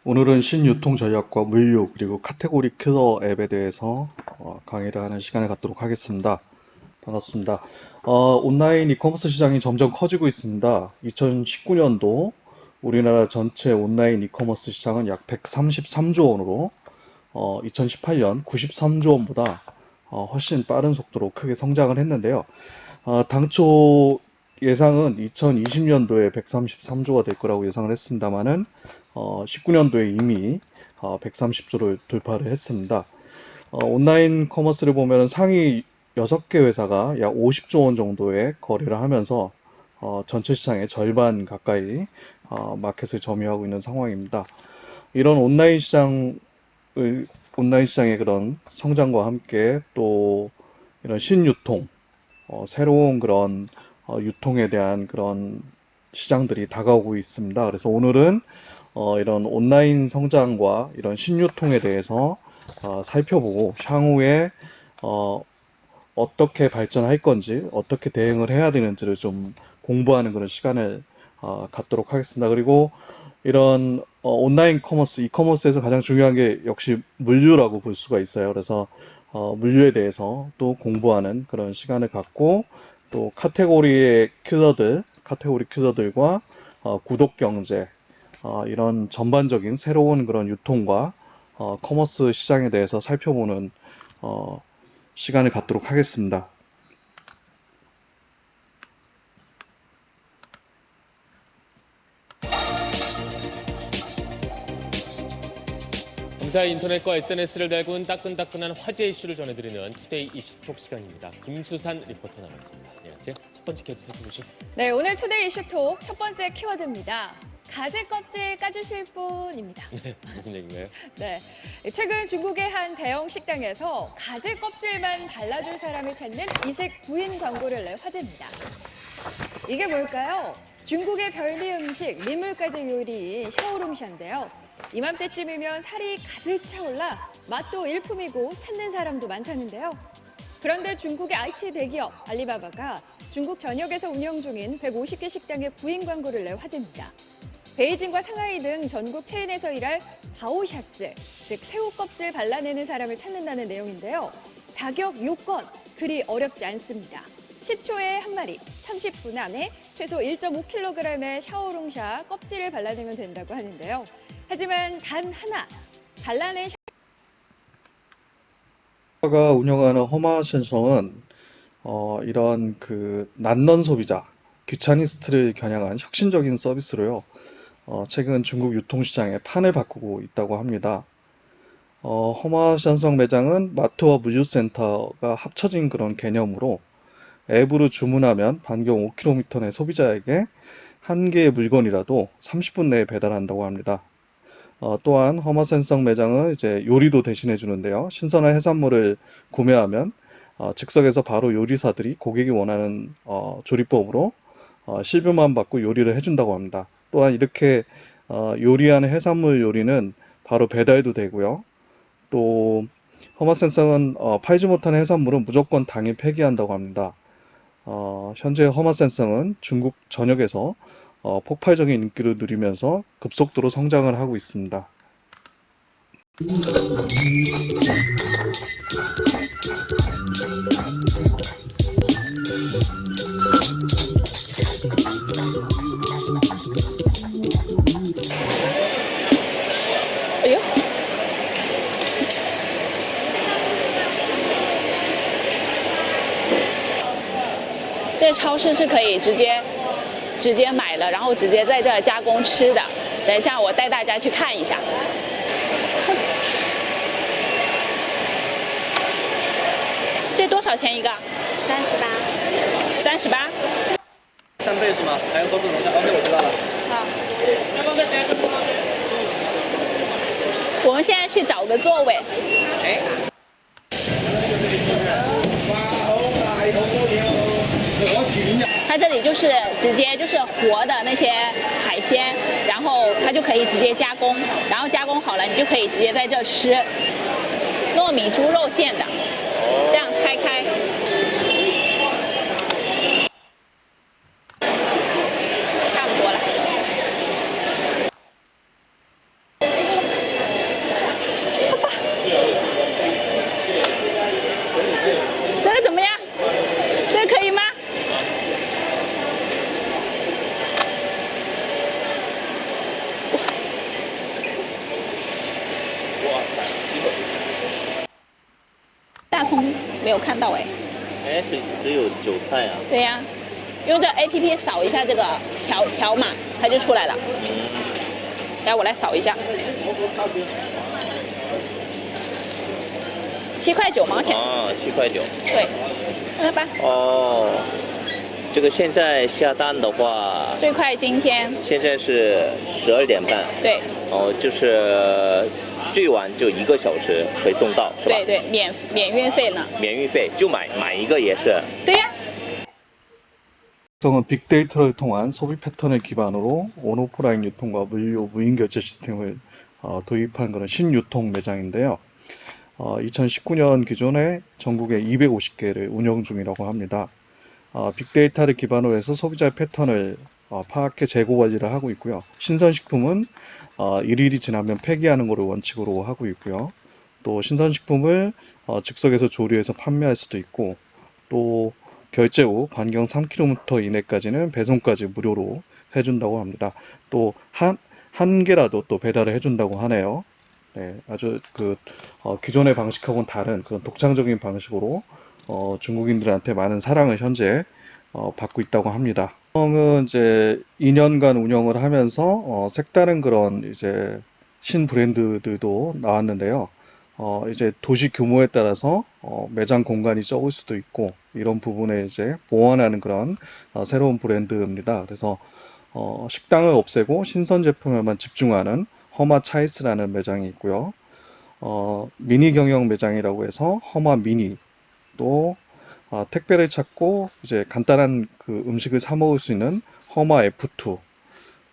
오늘은 신유통 전략과 물류 그리고 카테고리 킬러 앱에 대해서 강의를 하는 시간을 갖도록 하겠습니다. 반갑습니다. 온라인 이커머스 시장이 점점 커지고 있습니다. 2019년도 우리나라 전체 온라인 이커머스 시장은 약 133조 원으로 2018년 93조 원보다 훨씬 빠른 속도로 크게 성장을 했는데요. 당초 예상은 2020년도에 133조가 될 거라고 예상을 했습니다만은 19년도에 이미 130조를 돌파를 했습니다. 온라인 커머스를 보면 상위 6개 회사가 약 50조 원 정도의 거래를 하면서 전체 시장의 절반 가까이 마켓을 점유하고 있는 상황입니다. 이런 온라인 시장의 그런 성장과 함께 또 이런 신유통, 새로운 그런 유통에 대한 그런 시장들이 다가오고 있습니다. 그래서 오늘은 이런 온라인 성장과 이런 신유통에 대해서 살펴보고 향후에 어, 어떻게 발전할 건지, 어떻게 대응을 해야 되는지를 좀 공부하는 그런 시간을 갖도록 하겠습니다. 그리고 이런 온라인 커머스, 이커머스에서 가장 중요한 게 역시 물류라고 볼 수가 있어요. 그래서 물류에 대해서 또 공부하는 그런 시간을 갖고 또 카테고리 킬러들과 구독 경제, 이런 전반적인 새로운 그런 유통과 커머스 시장에 대해서 살펴보는 어, 시간을 갖도록 하겠습니다. 검사의 인터넷과 SNS를 달군 따끈따끈한 화제 이슈를 전해드리는 투데이 이슈톡 시간입니다. 김수산 리포터 나왔습니다. 안녕하세요. 첫 번째 키워드 살펴보시죠. 네, 오늘 투데이 이슈톡 첫 번째 키워드입니다. 가재 껍질 까주실 분입니다. 네, 무슨 얘기인가요? 네, 최근 중국의 한 대형 식당에서 가재 껍질만 발라줄 사람을 찾는 이색 부인 광고를 내 화제입니다. 이게 뭘까요? 중국의 별미 음식 민물가재 요리인 샤오롱샤인데요. 이맘때쯤이면 살이 가득 차올라 맛도 일품이고 찾는 사람도 많다는데요. 그런데 중국의 IT 대기업 알리바바가 중국 전역에서 운영 중인 150개 식당의 구인 광고를 내 화제입니다. 베이징과 상하이 등 전국 체인에서 일할 바오샤스, 즉 새우 껍질 발라내는 사람을 찾는다는 내용인데요. 자격 요건 그리 어렵지 않습니다. 10초에 한 마리, 30분 안에 최소 1.5kg의 샤오롱샤 껍질을 발라내면 된다고 하는데요. 하지만 단 하나, 발라낸 가 운영하는 허마신성은 이런 그 난넌 소비자, 귀차니스트를 겨냥한 혁신적인 서비스로요. 최근 중국 유통시장에 판을 바꾸고 있다고 합니다. 허마산성 매장은 마트와 물류센터가 합쳐진 그런 개념으로 앱으로 주문하면 반경 5km 내 소비자에게 한 개의 물건이라도 30분 내에 배달한다고 합니다. 또한 허마센성 매장은 이제 요리도 대신해 주는데요. 신선한 해산물을 구매하면 즉석에서 바로 요리사들이 고객이 원하는 조리법으로 실비만 받고 요리를 해준다고 합니다. 또한 이렇게 요리하는 해산물 요리는 바로 배달도 되고요. 또 허마센성은 팔지 못하는 해산물은 무조건 당일 폐기한다고 합니다. 현재 허마센성은 중국 전역에서 폭발적인 인기를 누리면서 급속도로 성장을 하고 있습니다. 요这超市是可以直接买了，然后直接在这儿加工吃的。等一下，我带大家去看一下。这多少钱一个38， ？38。3倍是吗？还有多少龙虾？OK，我知道了。好。我们现在去找个座位。哎。它这里就是直接就是活的那些海鲜，然后它就可以直接加工，然后加工好了你就可以直接在这吃。糯米猪肉馅的，这样拆开。差不多了。没有看到哎。哎，只有韭菜啊。对呀、用这 APP 扫一下这个条码，它就出来了。来，我来扫一下。7块9毛钱。啊，7块9。对，看看吧。哦，这个现在下单的话，最快今天。现在是12点半。对。哦，就是最晚就1个小时可以送到，是吧？对对，免运费呢。免运费，就买一个也是。对呀、성은 빅데이터를 통한 소비 패턴을 기반으로 온오프라인 유통과 물류, 무인 결제 시스템을 도입한 그런 신유통 매장인데요. 2019년 기존에 전국에 250개를 운영 중이라고 합니다. 빅데이터를 기반으로 해서 소비자의 패턴을 파악해 재고 관리를 하고 있고요. 신선식품은 일일이 지나면 폐기하는 것을 원칙으로 하고 있고요. 또 신선식품을 즉석에서 조리해서 판매할 수도 있고, 또 결제 후 반경 3km 이내까지는 배송까지 무료로 해준다고 합니다. 또 한 개라도 또 배달을 해준다고 하네요. 네, 아주 기존의 방식하고는 다른 그런 독창적인 방식으로 중국인들한테 많은 사랑을 현재 받고 있다고 합니다. 은 이제 2년간 운영을 하면서 색다른 그런 이제 신 브랜드들도 나왔는데요. 이제 도시 규모에 따라서 매장 공간이 적을 수도 있고 이런 부분에 이제 보완하는 그런 새로운 브랜드입니다. 그래서 식당을 없애고 신선 제품에만 집중하는 허마 차이스라는 매장이 있고요. 미니 경영 매장이라고 해서 허마 미니, 또 택배를 찾고 이제 간단한 그 음식을 사 먹을 수 있는 허마 F2,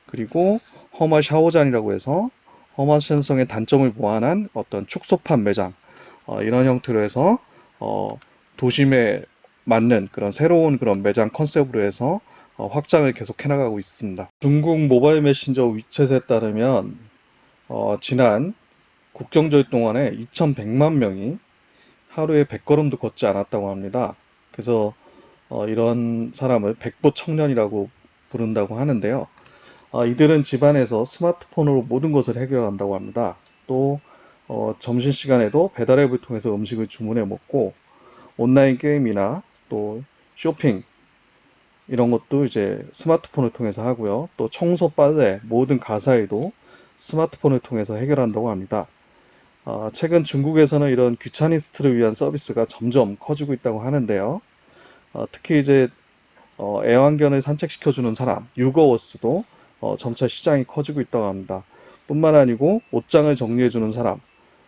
그리고 허마 샤오잔이라고 해서 허마 신성의 단점을 보완한 어떤 축소판 매장, 이런 형태로 해서 도심에 맞는 그런 새로운 그런 매장 컨셉으로 해서 확장을 계속 해나가고 있습니다. 중국 모바일 메신저 위챗에 따르면 지난 국경절 동안에 2,100만 명이 하루에 100걸음도 걷지 않았다고 합니다. 그래서 이런 사람을 백보 청년이라고 부른다고 하는데요. 이들은 집안에서 스마트폰으로 모든 것을 해결한다고 합니다. 또 점심시간에도 배달앱을 통해서 음식을 주문해 먹고, 온라인 게임이나 또 쇼핑 이런 것도 이제 스마트폰을 통해서 하고요. 또 청소, 빨래, 모든 가사일도 스마트폰을 통해서 해결한다고 합니다. 최근 중국에서는 이런 귀차니스트를 위한 서비스가 점점 커지고 있다고 하는데요. 특히 이제 애완견을 산책시켜주는 사람, 유거워스도 점차 시장이 커지고 있다고 합니다. 뿐만 아니고 옷장을 정리해주는 사람,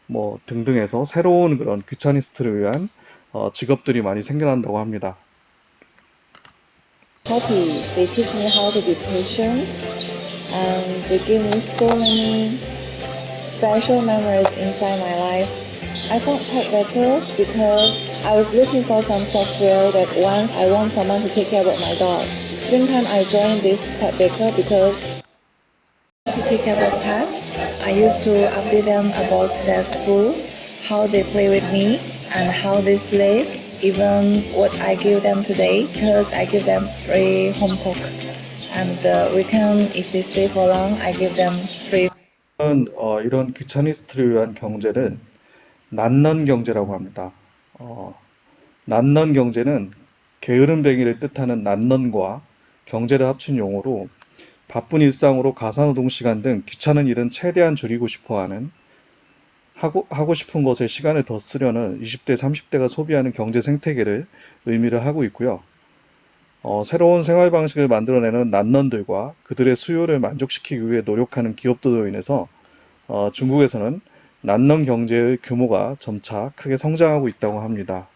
뭐 등등해서 새로운 그런 귀차니스트를 위한 직업들이 많이 생겨난다고 합니다. Happy. They teach me how to be patient, and they give me so many special memories inside my life. I found Pet Better because I was looking for some software that once I want someone to take care of my dog. Same time I joined this Pet Better because to take care of pet, I used to update them about their food, how they play with me, and how they sleep, even what I give them today, because I give them free home cook. And the weekend, if they stay for long, I give them free. 이런 귀차니스트를 위한 경제는 난넌 경제라고 합니다. 난넌 경제는 게으름뱅이를 뜻하는 난넌과 경제를 합친 용어로 바쁜 일상으로 가사노동 시간 등 귀찮은 일은 최대한 줄이고 싶어하는, 하고 싶은 것에 시간을 더 쓰려는 20대, 30대가 소비하는 경제 생태계를 의미를 하고 있고요. 새로운 생활 방식을 만들어내는 난넌들과 그들의 수요를 만족시키기 위해 노력하는 기업들로 인해서 중국에서는 난넌 경제의 규모가 점차 크게 성장하고 있다고 합니다.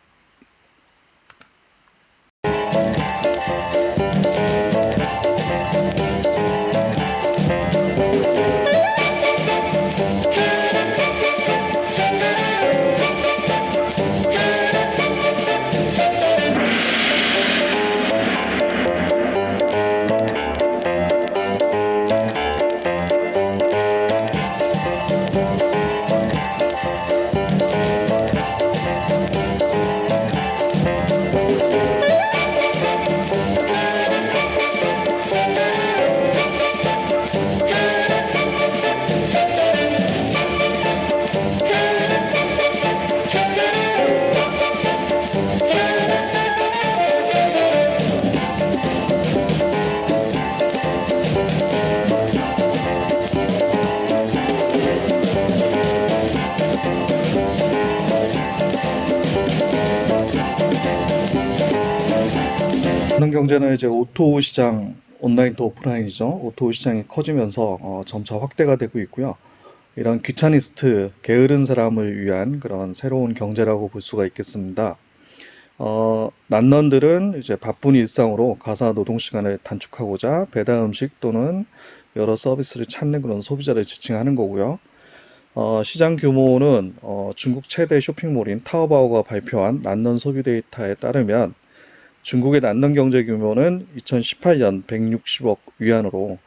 경제는 이제 오토 시장, 온라인 또 오프라인이죠. 오토 시장이 커지면서 점차 확대가 되고 있고요. 이런 귀차니스트, 게으른 사람을 위한 그런 새로운 경제라고 볼 수가 있겠습니다. 난넌들은 이제 바쁜 일상으로 가사 노동 시간을 단축하고자 배달 음식 또는 여러 서비스를 찾는 그런 소비자를 지칭하는 거고요. 시장 규모는 중국 최대 쇼핑몰인 타오바오가 발표한 난넌 소비 데이터에 따르면 중국의 난넌 경제 규모는 2018년 160억 위안으로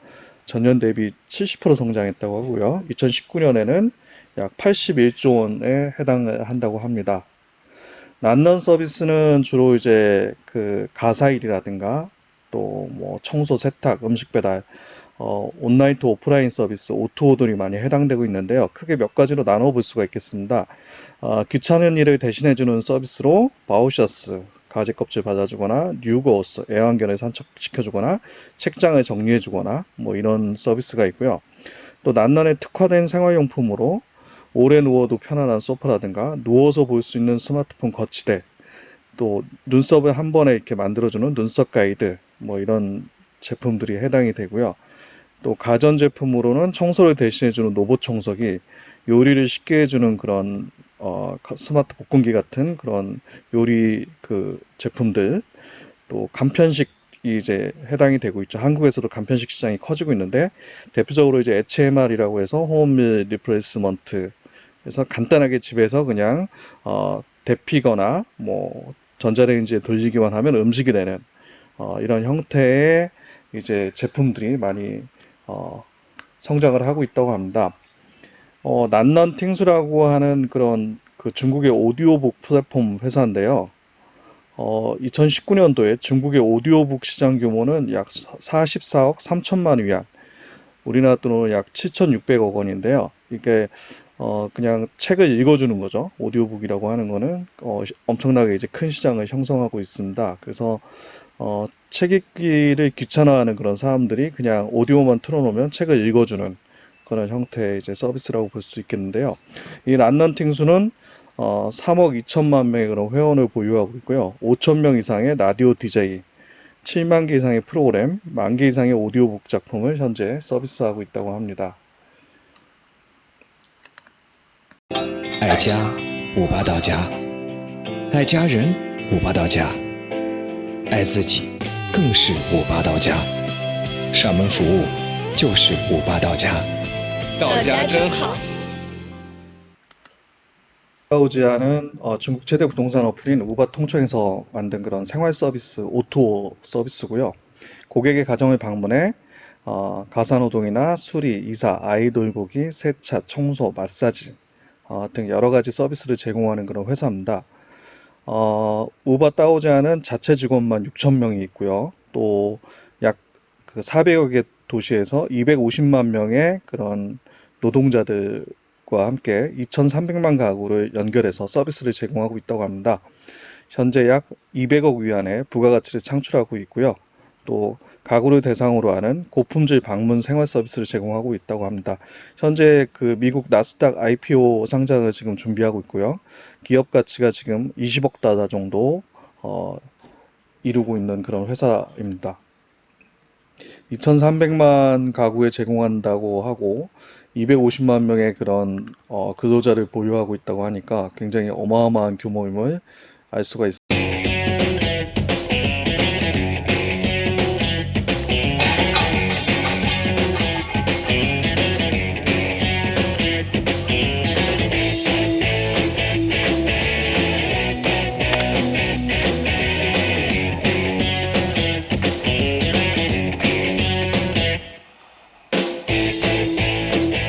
전년 대비 70% 성장했다고 하고요. 2019년에는 약 81조 원에 해당을 한다고 합니다. 난넌 서비스는 주로 이제 그 가사일이라든가 또 뭐 청소, 세탁, 음식 배달, 온라인 또 오프라인 서비스, 오토오들이 많이 해당되고 있는데요. 크게 몇 가지로 나눠볼 수가 있겠습니다. 귀찮은 일을 대신해주는 서비스로 바우셔스, 가지 껍질 받아주거나, 뉴거스, 애완견을 산책시켜주거나, 책장을 정리해주거나, 뭐 이런 서비스가 있고요. 또 난넌에 특화된 생활용품으로 오래 누워도 편안한 소파라든가, 누워서 볼 수 있는 스마트폰 거치대, 또 눈썹을 한 번에 이렇게 만들어주는 눈썹 가이드, 뭐 이런 제품들이 해당이 되고요. 또 가전제품으로는 청소를 대신해주는 로봇 청소기, 요리를 쉽게 해주는 그런 스마트 볶음기 같은 그런 요리 그 제품들, 또 간편식이 이제 해당이 되고 있죠. 한국에서도 간편식 시장이 커지고 있는데 대표적으로 이제 HMR이라고 해서 홈밀 리플레이스먼트, 그래서 간단하게 집에서 그냥 데피거나 뭐 전자레인지에 돌리기만 하면 음식이 되는 이런 형태의 이제 제품들이 많이 성장을 하고 있다고 합니다. 난넌팅수라고 하는 그런 그 중국의 오디오북 플랫폼 회사인데요. 2019년도에 중국의 오디오북 시장 규모는 약 44억 3천만 위안, 우리나라 돈으로 약 7,600억 원인데요. 이게 그냥 책을 읽어주는 거죠. 오디오북이라고 하는 거는 엄청나게 이제 큰 시장을 형성하고 있습니다. 그래서 책 읽기를 귀찮아하는 그런 사람들이 그냥 오디오만 틀어놓으면 책을 읽어주는 그런 형태의 이제 서비스라고 볼 수 있겠는데요. 이 란넌팅수는 3억 2천만 명의 그런 회원을 보유하고 있고요. 5천 명 이상의 라디오 DJ, 7만 개 이상의 프로그램, 1만 개 이상의 오디오북 작품을 현재 서비스하고 있다고 합니다. 爱家五八到家，爱家人五八到家，爱自己更是五八到家。上门服务就是五八到家，到家真好。 우바오지아는 중국 최대 부동산 어플인 우바 통청에서 만든 그런 생활 서비스, 오토 서비스고요. 고객의 가정을 방문해 가사노동이나 수리, 이사, 아이 돌보기, 세차, 청소, 마사지 등 여러 가지 서비스를 제공하는 그런 회사입니다. 우바 따오지아는 자체 직원만 6천 명이 있고요. 또 약 그 400여 개 도시에서 250만 명의 그런 노동자들과 함께 2,300만 가구를 연결해서 서비스를 제공하고 있다고 합니다. 현재 약 200억 위안의 부가가치를 창출하고 있고요. 또 가구를 대상으로 하는 고품질 방문 생활 서비스를 제공하고 있다고 합니다. 현재 그 미국 나스닥 IPO 상장을 지금 준비하고 있고요. 기업 가치가 지금 20억 달러 정도 이루고 있는 그런 회사입니다. 2,300만 가구에 제공한다고 하고 250만 명의 그런 근로자를 보유하고 있다고 하니까 굉장히 어마어마한 규모임을 알 수가 있습니다.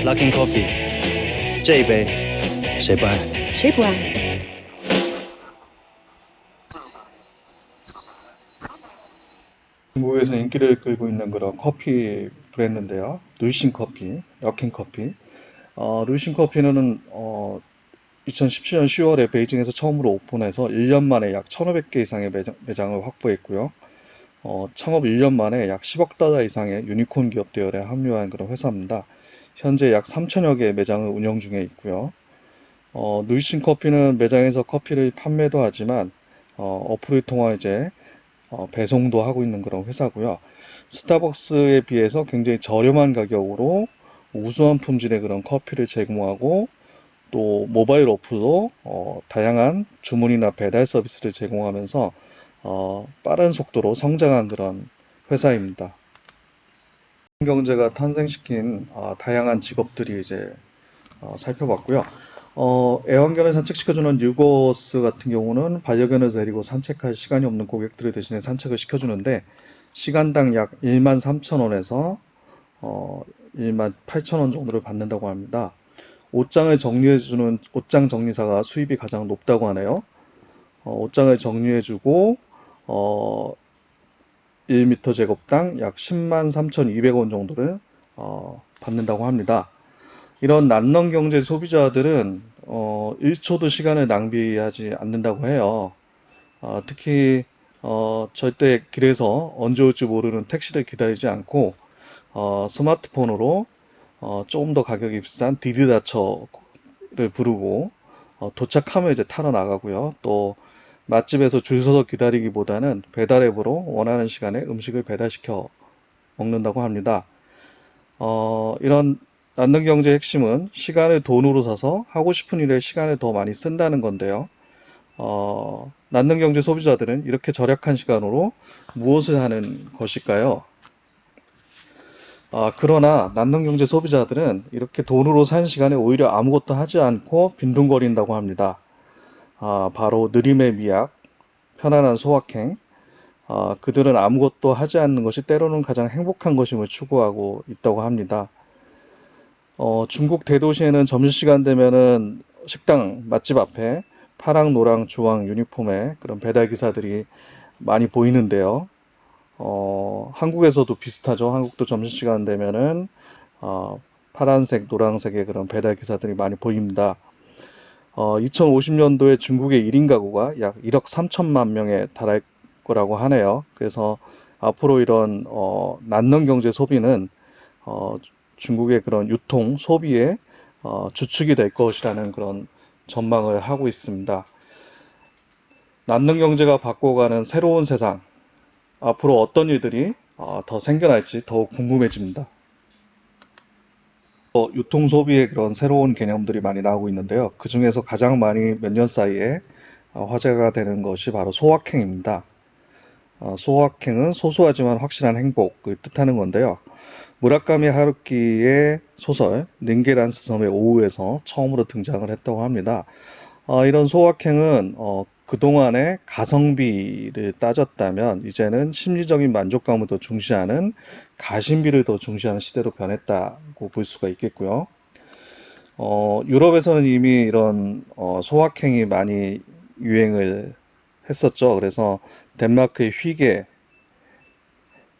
Luckin Coffee，这一杯谁不爱？谁不爱？ 중국에서 인기를 끌고 있는 그런 커피 브랜드인데요. 루이싱 커피, 럭킨 커피. 루이싱 커피는 2017년 10월에 베이징에서 처음으로 오픈해서 1년 만에 약 1,500개 이상의 매장을 확보했고요. 창업 1년 만에 약 10억 달러 이상의 유니콘 기업 대열에 합류한 그런 회사입니다. 현재 약 3천여 개의 매장을 운영 중에 있고요. 루이싱 커피는 매장에서 커피를 판매도 하지만 어플을 통해 이제 배송도 하고 있는 그런 회사고요. 스타벅스에 비해서 굉장히 저렴한 가격으로 우수한 품질의 그런 커피를 제공하고 또 모바일 어플로 다양한 주문이나 배달 서비스를 제공하면서 빠른 속도로 성장한 그런 회사입니다. 경제가 탄생시킨 다양한 직업들이 이제 살펴봤고요. 애완견을 산책시켜주는 뉴거스 같은 경우는 반려견을 데리고 산책할 시간이 없는 고객들을 대신에 산책을 시켜주는데 시간당 약 13,000원에서 18,000원 정도를 받는다고 합니다. 옷장을 정리해주는 옷장 정리사가 수입이 가장 높다고 하네요. 옷장을 정리해주고 1m 제곱당 약 103,200원 정도를 받는다고 합니다. 이런 난농 경제 소비자들은 1초도 시간을 낭비하지 않는다고 해요. 특히 절대 길에서 언제 올지 모르는 택시를 기다리지 않고 스마트폰으로 조금 더 가격이 비싼 디디다처를 부르고 도착하면 이제 타러 나가고요. 또 맛집에서 줄 서서 기다리기보다는 배달 앱으로 원하는 시간에 음식을 배달시켜 먹는다고 합니다. 이런 난능 경제의 핵심은 시간을 돈으로 사서 하고 싶은 일에 시간을 더 많이 쓴다는 건데요. 난능 경제 소비자들은 이렇게 절약한 시간으로 무엇을 하는 것일까요? 그러나 난능 경제 소비자들은 이렇게 돈으로 산 시간에 오히려 아무것도 하지 않고 빈둥거린다고 합니다. 바로 느림의 미학, 편안한 소확행, 그들은 아무것도 하지 않는 것이 때로는 가장 행복한 것임을 추구하고 있다고 합니다. 중국 대도시에는 점심시간 되면은 식당, 맛집 앞에 파랑, 노랑, 주황 유니폼의 그런 배달기사들이 많이 보이는데요. 한국에서도 비슷하죠. 한국도 점심시간 되면은 파란색, 노란색의 그런 배달기사들이 많이 보입니다. 2050년도에 중국의 1인 가구가 약 1억 3천만 명에 달할 거라고 하네요. 그래서 앞으로 이런 난능 경제 소비는 중국의 그런 유통, 소비의 주축이 될 것이라는 그런 전망을 하고 있습니다. 난능 경제가 바꿔가는 새로운 세상, 앞으로 어떤 일들이 더 생겨날지 더욱 궁금해집니다. 유통 소비의 그런 새로운 개념들이 많이 나오고 있는데요. 그 중에서 가장 많이 몇 년 사이에 화제가 되는 것이 바로 소확행입니다. 소확행은 소소하지만 확실한 행복을 뜻하는 건데요. 무라카미 하루키의 소설 링게란스 섬의 오후에서 처음으로 등장을 했다고 합니다. 이런 소확행은 그동안의 가성비를 따졌다면 이제는 심리적인 만족감을 더 중시하는 가심비를 더 중시하는 시대로 변했다고 볼 수가 있겠고요. 유럽에서는 이미 이런 소확행이 많이 유행을 했었죠. 그래서 덴마크의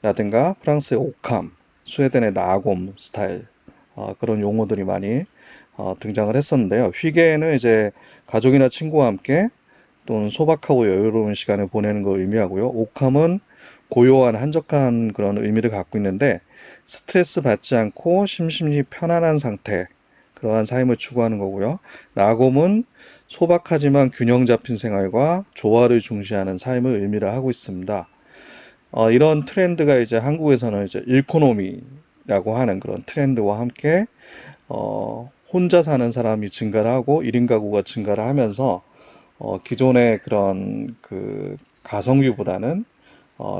휘게라든가 프랑스의 옥함, 스웨덴의 나곰 스타일 그런 용어들이 많이 등장을 했었는데요. 휘게는 이제 가족이나 친구와 함께 또는 소박하고 여유로운 시간을 보내는 걸 의미하고요. 옥함은 고요한 한적한 그런 의미를 갖고 있는데 스트레스 받지 않고 심신이 편안한 상태, 그러한 삶을 추구하는 거고요. 나곰은 소박하지만 균형 잡힌 생활과 조화를 중시하는 삶을 의미를 하고 있습니다. 이런 트렌드가 이제 한국에서는 이제 일코노미라고 하는 그런 트렌드와 함께 혼자 사는 사람이 증가를 하고 1인 가구가 증가를 하면서 기존의 그런 그 가성비보다는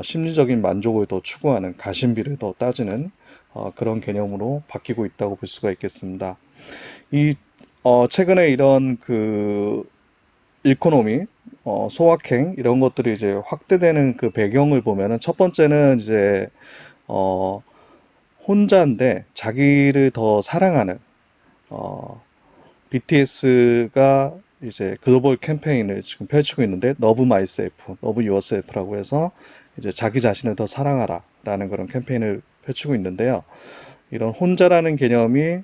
심리적인 만족을 더 추구하는 가심비를 더 따지는 그런 개념으로 바뀌고 있다고 볼 수가 있겠습니다. 최근에 이런 그 일코노미, 소확행 이런 것들이 이제 확대되는 그 배경을 보면은 첫 번째는 이제 혼자인데 자기를 더 사랑하는 BTS가 이제 글로벌 캠페인을 지금 펼치고 있는데 Love Myself, Love Yourself라고 해서 이제 자기 자신을 더 사랑하라 라는 그런 캠페인을 펼치고 있는데요. 이런 혼자라는 개념이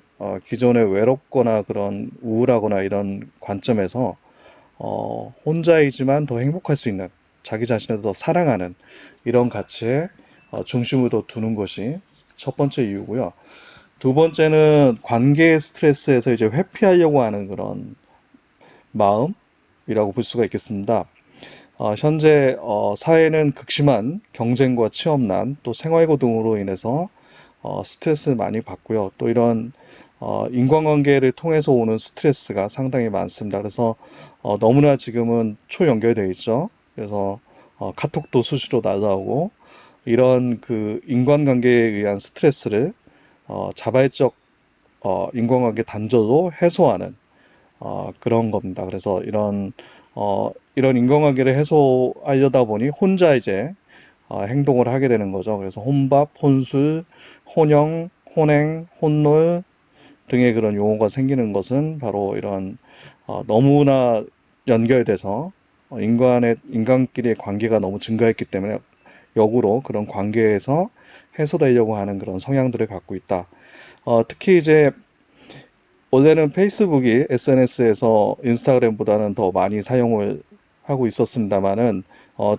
기존의 외롭거나 그런 우울하거나 이런 관점에서 혼자이지만 더 행복할 수 있는 자기 자신을 더 사랑하는 이런 가치에 중심을 더 두는 것이 첫 번째 이유고요. 두 번째는 관계의 스트레스에서 이제 회피하려고 하는 그런 마음이라고 볼 수가 있겠습니다. 현재 사회는 극심한 경쟁과 취업난, 또 생활고 등으로 인해서 스트레스를 많이 받고요. 또 이런 인간관계를 통해서 오는 스트레스가 상당히 많습니다. 그래서 너무나 지금은 초연결되어 있죠. 그래서 카톡도 수시로 날라오고 이런 그 인간관계에 의한 스트레스를 자발적 인간관계 단절로 해소하는 그런 겁니다. 그래서 이런 인간관계를 해소하려다 보니 혼자 이제 행동을 하게 되는 거죠. 그래서 혼밥, 혼술, 혼영, 혼행, 혼놀 등의 그런 용어가 생기는 것은 바로 이런 너무나 연결돼서 인간끼리의 관계가 너무 증가했기 때문에 역으로 그런 관계에서 해소되려고 하는 그런 성향들을 갖고 있다. 특히 이제 원래는 페이스북이 SNS에서 인스타그램보다는 더 많이 사용을 하고 있었습니다만은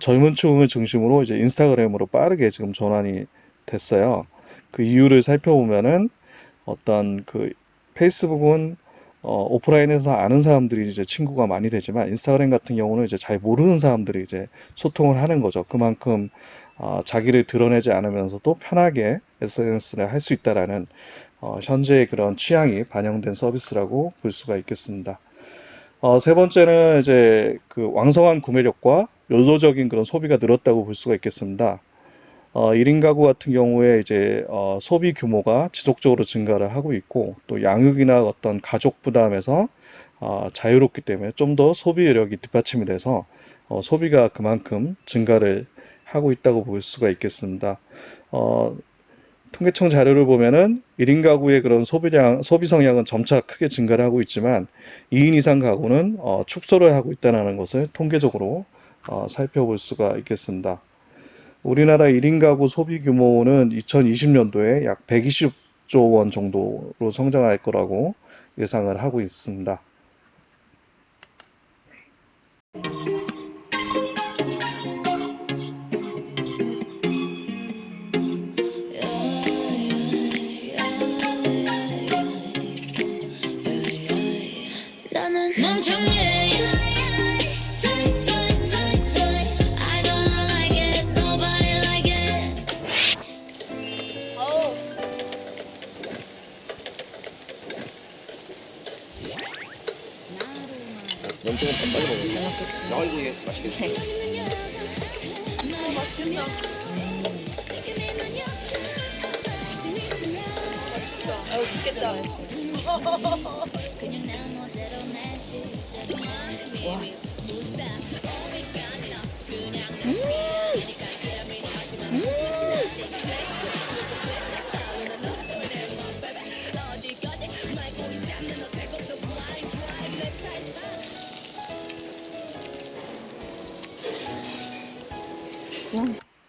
젊은 층을 중심으로 이제 인스타그램으로 빠르게 지금 전환이 됐어요. 그 이유를 살펴보면은 어떤 그 페이스북은 오프라인에서 아는 사람들이 이제 친구가 많이 되지만 인스타그램 같은 경우는 이제 잘 모르는 사람들이 이제 소통을 하는 거죠. 그만큼 자기를 드러내지 않으면서도 편하게 SNS를 할 수 있다라는 현재의 그런 취향이 반영된 서비스라고 볼 수가 있겠습니다. 세 번째는 이제 그 왕성한 구매력과 연소적인 그런 소비가 늘었다고 볼 수가 있겠습니다. 1인 가구 같은 경우에 이제 소비 규모가 지속적으로 증가를 하고 있고 또 양육이나 어떤 가족 부담에서 자유롭기 때문에 좀 더 소비력이 뒷받침이 돼서 소비가 그만큼 증가를 하고 있다고 볼 수가 있겠습니다. 통계청 자료를 보면은 1인 가구의 그런 소비 성향은 점차 크게 증가를 하고 있지만 2인 이상 가구는 축소를 하고 있다는 것을 통계적으로 살펴볼 수가 있겠습니다. 우리나라 1인 가구 소비 규모는 2020년도에 약 120조 원 정도로 성장할 거라고 예상을 하고 있습니다.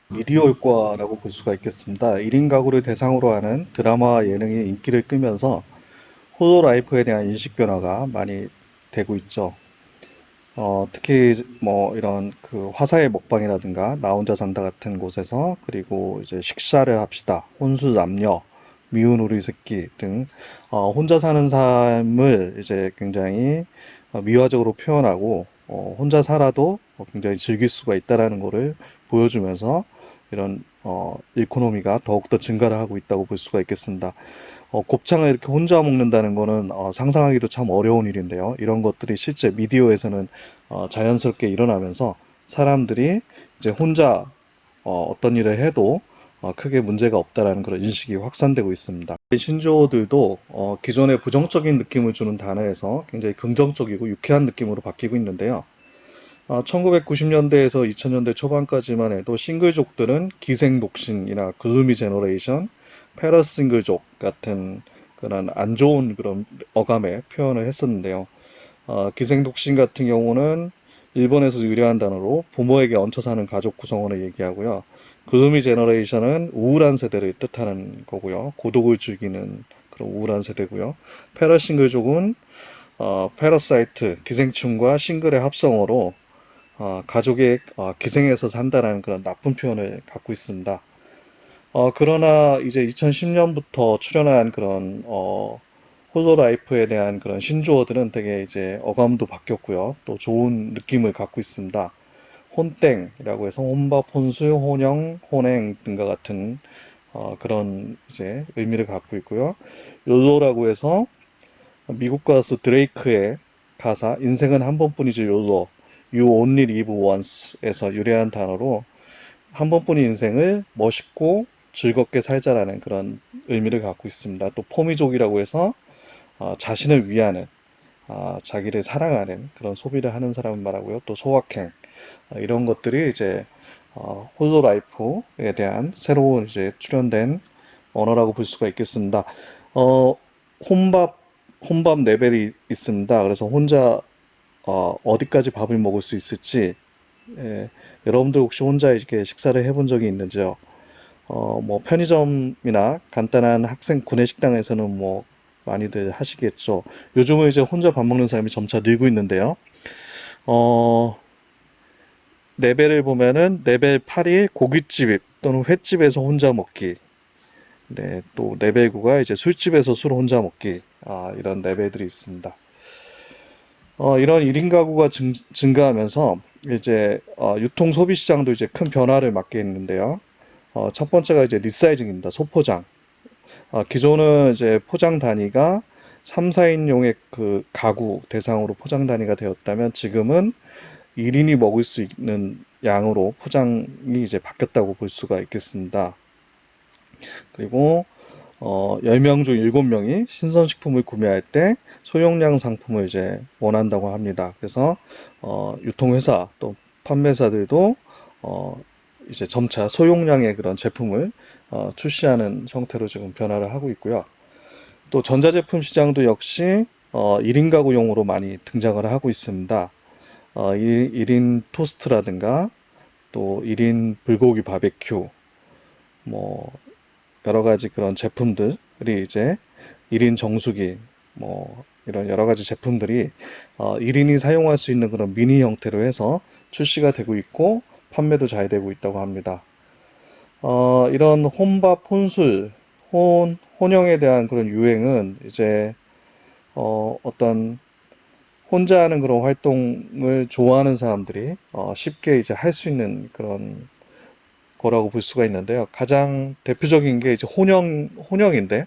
미디어 효과라고 볼 수가 있겠습니다. 1인 가구를 대상으로 하는 드라마와 예능이 인기를 끌면서 호도 라이프에 대한 인식 변화가 많이 되고 있죠. 특히 뭐 이런 그 화사의 먹방이라든가 나 혼자 산다 같은 곳에서 그리고 이제 식사를 합시다, 혼수 남녀, 미운 우리 새끼 등 혼자 사는 삶을 이제 굉장히 미화적으로 표현하고 혼자 살아도 굉장히 즐길 수가 있다라는 것을 보여주면서 이런 이코노미가 더욱더 증가를 하고 있다고 볼 수가 있겠습니다. 곱창을 이렇게 혼자 먹는다는 거는 상상하기도 참 어려운 일인데요. 이런 것들이 실제 미디어에서는 자연스럽게 일어나면서 사람들이 이제 혼자 어떤 일을 해도 크게 문제가 없다라는 그런 인식이 확산되고 있습니다. 신조어들도 기존의 부정적인 느낌을 주는 단어에서 굉장히 긍정적이고 유쾌한 느낌으로 바뀌고 있는데요. 1990년대에서 2000년대 초반까지만 해도 싱글족들은 기생독신이나 글루미 제너레이션, 패러싱글족 같은 그런 안 좋은 그런 어감의 표현을 했었는데요. 기생독신 같은 경우는 일본에서 유래한 단어로 부모에게 얹혀 사는 가족 구성원을 얘기하고요. 글루미 제너레이션은 우울한 세대를 뜻하는 거고요. 고독을 즐기는 그런 우울한 세대고요. 패러싱글족은 패러사이트, 기생충과 싱글의 합성어로 가족의 기생해서 산다라는 그런 나쁜 표현을 갖고 있습니다. 그러나 이제 2010년부터 출현한 그런 홀로라이프에 대한 그런 신조어들은 되게 이제 어감도 바뀌었고요. 또 좋은 느낌을 갖고 있습니다. 혼땡이라고 해서 혼밥, 혼술, 혼영, 혼행 등과 같은 그런 이제 의미를 갖고 있고요. 요로라고 해서 미국 가수 드레이크의 가사 인생은 한 번뿐이지 요로 You only live once에서 유래한 단어로 한 번뿐인 인생을 멋있고 즐겁게 살자라는 그런 의미를 갖고 있습니다. 또 포미족이라고 해서 자신을 위하는 자기를 사랑하는 그런 소비를 하는 사람을 말하고요. 또 소확행 이런 것들이 이제 홀로라이프에 대한 새로운 이제 출현된 언어라고 볼 수가 있겠습니다. 혼밥 레벨이 있습니다. 그래서 혼자 어디까지 밥을 먹을 수 있을지 여러분들 혹시 혼자 이렇게 식사를 해본 적이 있는지요? 뭐 편의점이나 간단한 학생 구내식당에서는 뭐 많이들 하시겠죠. 요즘은 이제 혼자 밥 먹는 사람이 점차 늘고 있는데요. 레벨을 보면은 레벨 8이 고깃집 또는 횟집에서 혼자 먹기. 네, 또 레벨 9가 이제 술집에서 술 혼자 먹기. 이런 레벨들이 있습니다. 이런 1인 가구가 증가하면서 이제 유통 소비 시장도 이제 큰 변화를 맞게 있는데요. 첫 번째가 이제 리사이징입니다. 소포장. 기존은 이제 포장 단위가 3, 4인용의 그 가구 대상으로 포장 단위가 되었다면 지금은 1인이 먹을 수 있는 양으로 포장이 이제 바뀌었다고 볼 수가 있겠습니다. 그리고 10명 중 7명이 신선식품을 구매할 때 소용량 상품을 이제 원한다고 합니다. 그래서 유통회사 또 판매사들도 이제 점차 소용량의 그런 제품을 출시하는 형태로 지금 변화를 하고 있고요. 또 전자제품 시장도 역시 1인 가구용으로 많이 등장을 하고 있습니다. 1인 토스트라든가 또 1인 불고기 바베큐 뭐 여러 가지 그런 제품들이 이제 1인 정수기 뭐 이런 여러 가지 제품들이 1인이 사용할 수 있는 그런 미니 형태로 해서 출시가 되고 있고 판매도 잘 되고 있다고 합니다. 이런 혼밥, 혼술, 혼영에 대한 그런 유행은 이제 어떤 혼자 하는 그런 활동을 좋아하는 사람들이 쉽게 이제 할 수 있는 그런 거라고 볼 수가 있는데요. 가장 대표적인 게 이제 혼영인데,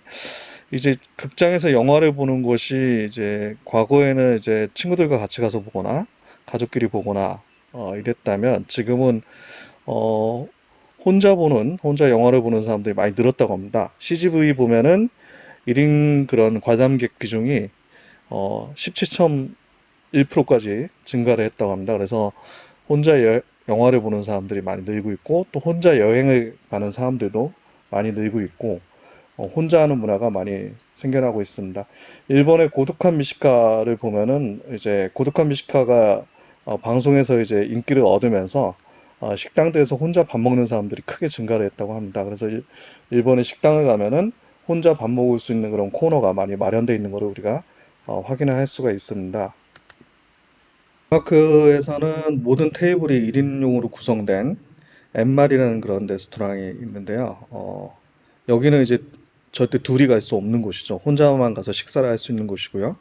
이제 극장에서 영화를 보는 것이 이제 과거에는 이제 친구들과 같이 가서 보거나 가족끼리 보거나 이랬다면 지금은 혼자 영화를 보는 사람들이 많이 늘었다고 합니다. CGV 보면은 1인 그런 관람객 비중이 17.1%까지 증가를 했다고 합니다. 그래서 혼자 영화를 보는 사람들이 많이 늘고 있고 또 혼자 여행을 가는 사람들도 많이 늘고 있고 혼자 하는 문화가 많이 생겨나고 있습니다. 일본의 고독한 미식가를 보면은 이제 고독한 미식가가 방송에서 이제 인기를 얻으면서 식당들에서 혼자 밥 먹는 사람들이 크게 증가를 했다고 합니다. 그래서 일본의 식당을 가면은 혼자 밥 먹을 수 있는 그런 코너가 많이 마련되어 있는 것을 우리가 확인을 할 수가 있습니다. 덴마크에서는 모든 테이블이 1인용으로 구성된 엠말이라는 그런 레스토랑이 있는데요. 여기는 이제 절대 둘이 갈 수 없는 곳이죠. 혼자만 가서 식사를 할 수 있는 곳이고요.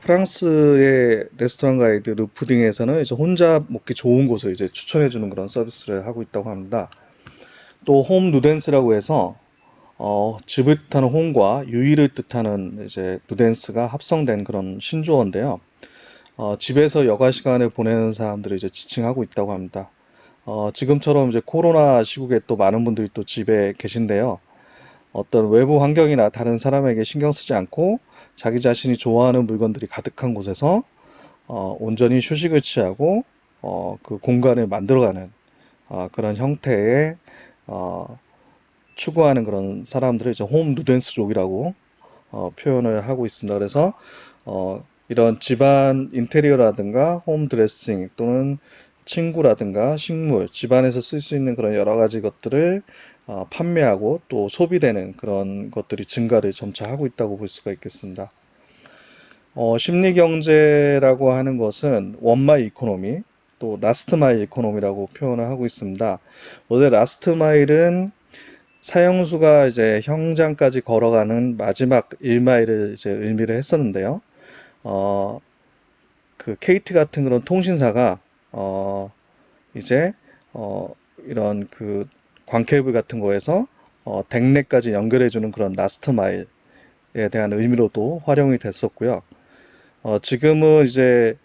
프랑스의 레스토랑 가이드 르푸딩에서는 이제 혼자 먹기 좋은 곳을 이제 추천해주는 그런 서비스를 하고 있다고 합니다. 또 홈 누덴스라고 해서 집을 뜻하는 홈과 유의를 뜻하는 이제 누덴스가 합성된 그런 신조어인데요. 집에서 여가 시간을 보내는 사람들을 이제 지칭하고 있다고 합니다. 지금처럼 이제 코로나 시국에 또 많은 분들이 또 집에 계신데요. 어떤 외부 환경이나 다른 사람에게 신경 쓰지 않고 자기 자신이 좋아하는 물건들이 가득한 곳에서 온전히 휴식을 취하고 그 공간을 만들어가는 그런 형태의 추구하는 그런 사람들을 이제 홈 누덴스족이라고 표현을 하고 있습니다. 그래서 이런 집안 인테리어라든가 홈 드레싱 또는 침구라든가 식물, 집안에서 쓸 수 있는 그런 여러 가지 것들을 판매하고 또 소비되는 그런 것들이 증가를 점차 하고 있다고 볼 수가 있겠습니다. 심리경제라고 하는 것은 원마일 이코노미 또 라스트 마일 이코노미라고 표현을 하고 있습니다. 원래 라스트 마일은 사형수가 이제 형장까지 걸어가는 마지막 1마일을 이제 의미를 했었는데요. 그 KT 같은 그런 통신사가 이제 이런 그 광케이블 같은 거에서 댁내까지 연결해주는 그런 라스트 마일에 대한 의미로도 활용이 됐었고요. 지금은 이제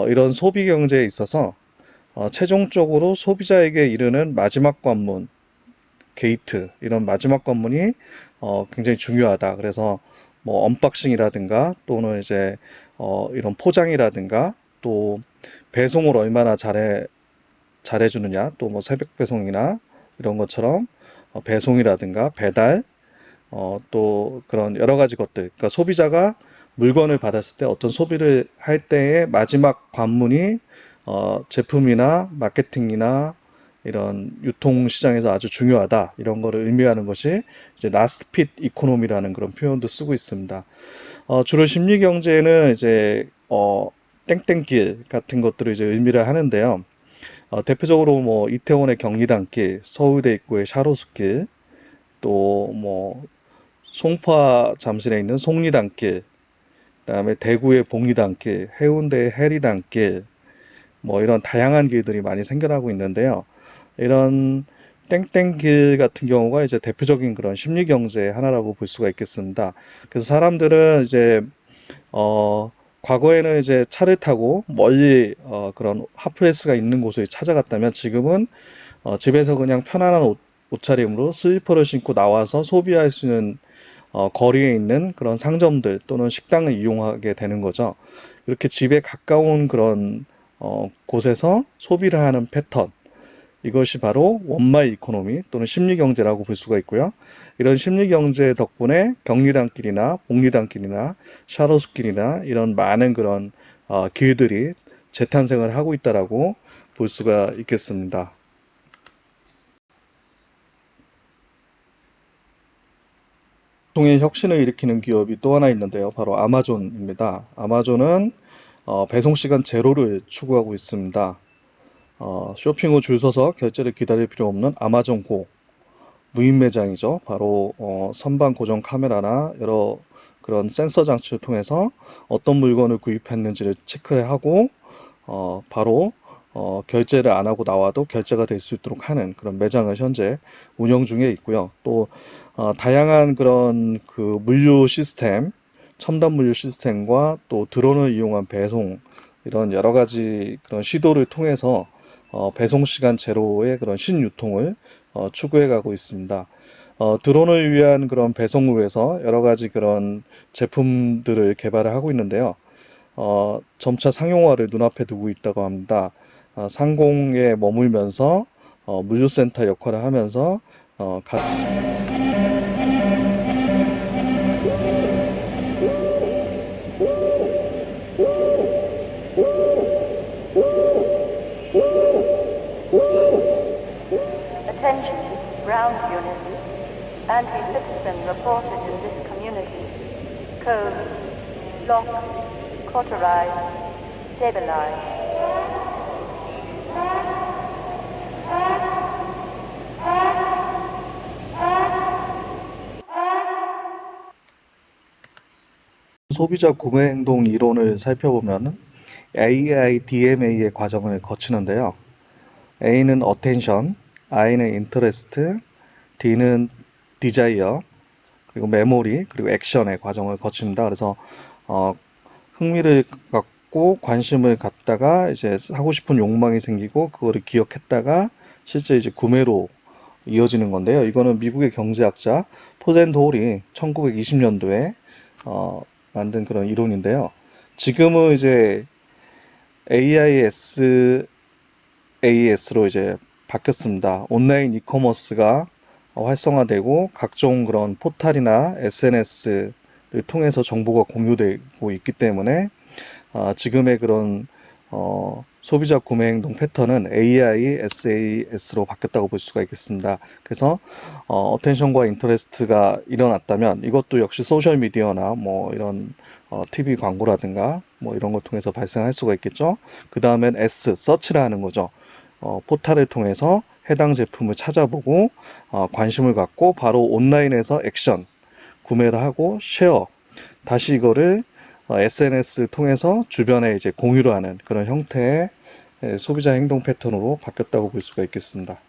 이런 소비 경제에 있어서 최종적으로 소비자에게 이르는 마지막 관문, 게이트, 이런 마지막 관문이 굉장히 중요하다. 그래서 뭐 언박싱이라든가 또는 이제 이런 포장이라든가 또 배송을 얼마나 잘해주느냐, 또 뭐 새벽 배송이나 이런 것처럼 배송이라든가 배달, 또 그런 여러 가지 것들. 그러니까 소비자가 물건을 받았을 때 어떤 소비를 할 때의 마지막 관문이 제품이나 마케팅이나 이런 유통시장에서 아주 중요하다. 이런 거를 의미하는 것이 이제 last fit economy라는 그런 표현도 쓰고 있습니다. 주로 심리경제는 이제 땡땡길 같은 것들을 이제 의미를 하는데요. 대표적으로 뭐 이태원의 경리단길, 서울대 입구의 샤로스길, 또 뭐 송파 잠실에 있는 속리단길, 그다음에 대구의 봉리단길, 해운대의 해리단길, 뭐 이런 다양한 길들이 많이 생겨나고 있는데요. 이런 땡땡길 같은 경우가 이제 대표적인 그런 심리 경제의 하나라고 볼 수가 있겠습니다. 그래서 사람들은 이제 과거에는 이제 차를 타고 멀리 그런 핫플레이스가 있는 곳을 찾아갔다면 지금은 집에서 그냥 편안한 옷차림으로 슬리퍼를 신고 나와서 소비할 수 있는 거리에 있는 그런 상점들 또는 식당을 이용하게 되는 거죠. 이렇게 집에 가까운 그런 곳에서 소비를 하는 패턴, 이것이 바로 원마일 이코노미 또는 심리경제라고 볼 수가 있고요. 이런 심리경제 덕분에 경리단길이나 복리단길이나 샤로스길이나 이런 많은 그런 길들이 재탄생을 하고 있다라고 볼 수가 있겠습니다. 통의 혁신을 일으키는 기업이 또 하나 있는데요. 바로 아마존입니다. 아마존은 배송 시간 제로를 추구하고 있습니다. 쇼핑 후 줄 서서 결제를 기다릴 필요 없는 아마존고 무인 매장이죠. 바로 선반 고정 카메라나 여러 그런 센서 장치를 통해서 어떤 물건을 구입했는지를 체크하고 바로 결제를 안 하고 나와도 결제가 될 수 있도록 하는 그런 매장을 현재 운영 중에 있고요. 또 다양한 그런 그 물류 시스템, 첨단 물류 시스템과 또 드론을 이용한 배송, 이런 여러 가지 그런 시도를 통해서 배송 시간 제로의 그런 신유통을 추구해 가고 있습니다. 드론을 위한 그런 배송후에서 여러 가지 그런 제품들을 개발을 하고 있는데요. 점차 상용화를 눈앞에 두고 있다고 합니다. 상공에 머물면서 물류센터 역할을 하면서 Attention, ground units. Anti-citizen reported in this community. Code, lock, cauterize, stabilize. 소비자 구매 행동 이론을 살펴보면 AIDMA의 과정을 거치는데요. A는 attention, I는 interest, D는 desire, 그리고 memory, 그리고 action의 과정을 거칩니다. 그래서 흥미를 갖고 관심을 갖다가 이제 사고 싶은 욕망이 생기고 그거를 기억했다가 실제 이제 구매로 이어지는 건데요. 이거는 미국의 경제학자 포덴 도홀이 1920년도에 만든 그런 이론인데요. 지금은 이제 AISAS로 이제 바뀌었습니다. 온라인 이커머스가 활성화되고 각종 그런 포탈이나 SNS를 통해서 정보가 공유되고 있기 때문에 지금의 그런 소비자 구매 행동 패턴은 AISAS로 바뀌었다고 볼 수가 있겠습니다. 그래서 어텐션과 인터레스트가 일어났다면 이것도 역시 소셜 미디어나 뭐 이런 TV 광고라든가 뭐 이런 걸 통해서 발생할 수가 있겠죠. 그 다음엔 S, 서치를 하는 거죠. 포탈을 통해서 해당 제품을 찾아보고 관심을 갖고 바로 온라인에서 액션, 구매를 하고 쉐어, 다시 이거를 SNS를 통해서 주변에 이제 공유를 하는 그런 형태의 소비자 행동 패턴으로 바뀌었다고 볼 수가 있겠습니다.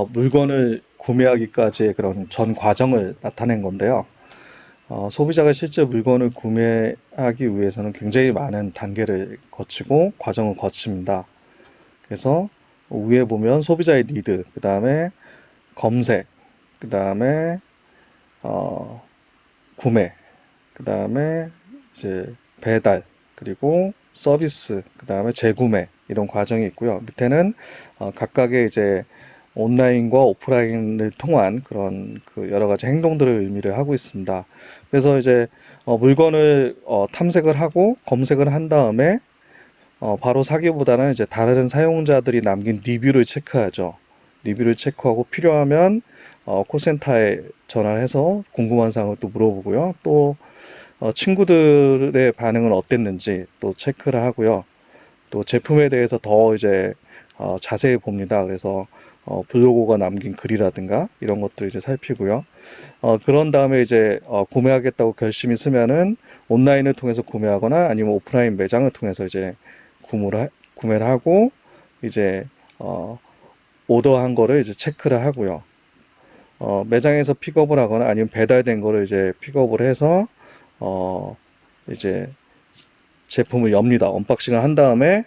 물건을 구매하기까지의 그런 전 과정을 나타낸 건데요. 소비자가 실제 물건을 구매하기 위해서는 굉장히 많은 단계를 거치고 과정을 거칩니다. 그래서 위에 보면 소비자의 니드, 그 다음에 검색, 그 다음에 구매, 그 다음에 이제 배달, 그리고 서비스, 그 다음에 재구매 이런 과정이 있고요. 밑에는 각각의 이제 온라인과 오프라인을 통한 그런 그 여러 가지 행동들을 의미를 하고 있습니다. 그래서 이제 물건을 탐색을 하고 검색을 한 다음에 바로 사기보다는 이제 다른 사용자들이 남긴 리뷰를 체크하죠. 리뷰를 체크하고 필요하면 콜센터에 전화해서 궁금한 사항을 또 물어보고요. 또 친구들의 반응은 어땠는지 또 체크를 하고요. 또 제품에 대해서 더 이제 자세히 봅니다. 그래서 블로거가 남긴 글이라든가 이런 것들 이제 살피고요. 그런 다음에 이제 구매하겠다고 결심이 쓰면은 온라인을 통해서 구매하거나 아니면 오프라인 매장을 통해서 이제 구매를 하고 이제 오더한 거를 이제 체크를 하고요. 매장에서 픽업을 하거나 아니면 배달된 거를 이제 픽업을 해서 이제 제품을 엽니다. 언박싱을 한 다음에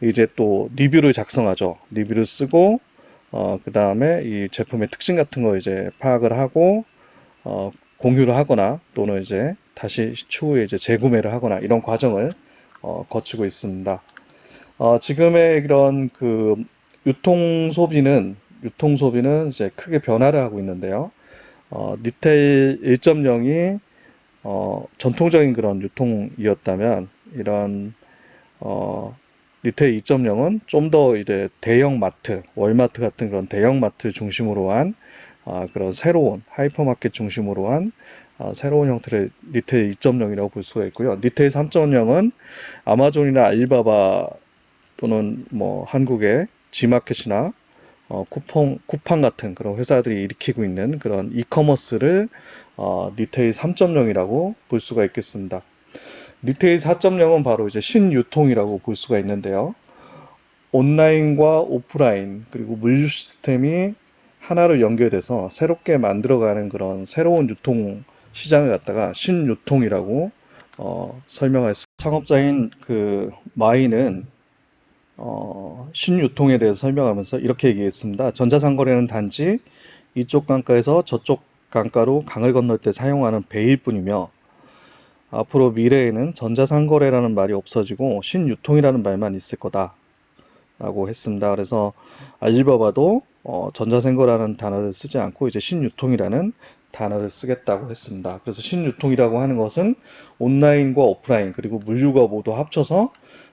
이제 또 리뷰를 작성하죠. 리뷰를 쓰고 그 다음에 이 제품의 특징 같은 거 이제 파악을 하고 공유를 하거나 또는 이제 다시 추후에 이제 재구매를 하거나 이런 과정을 거치고 있습니다. 지금의 이런 그 유통 소비는 이제 크게 변화를 하고 있는데요. 리테일 1.0이 전통적인 그런 유통이었다면 이런 리테일 2.0은 좀 더 이제 대형 마트, 월마트 같은 그런 대형 마트 중심으로 한 그런 새로운 하이퍼마켓 중심으로 한 새로운 형태의 리테일 2.0이라고 볼 수가 있고요. 리테일 3.0은 아마존이나 알리바바 또는 뭐 한국의 지마켓이나 쿠팡 같은 그런 회사들이 일으키고 있는 그런 이커머스를 리테일 3.0이라고 볼 수가 있겠습니다. 리테일 4.0은 바로 이제 신유통이라고 볼 수가 있는데요. 온라인과 오프라인 그리고 물류 시스템이 하나로 연결돼서 새롭게 만들어가는 그런 새로운 유통 시장을 갖다가 신유통이라고 설명할 수. 창업자인 그 마이는 신유통에 대해서 설명하면서 이렇게 얘기했습니다. 전자상거래는 단지 이쪽 강가에서 저쪽 강가로 강을 건널 때 사용하는 배일 뿐이며 앞으로 미래에는 전자상거래라는 말이 없어지고 신유통이라는 말만 있을 거다 라고 했습니다. 그래서 알리바바도 전자상거래라는 단어를 쓰지 않고 이제 신유통이라는 단어를 쓰겠다고 했습니다. 그래서 신유통이라고 하는 것은 온라인과 오프라인 그리고 물류가 모두 합쳐서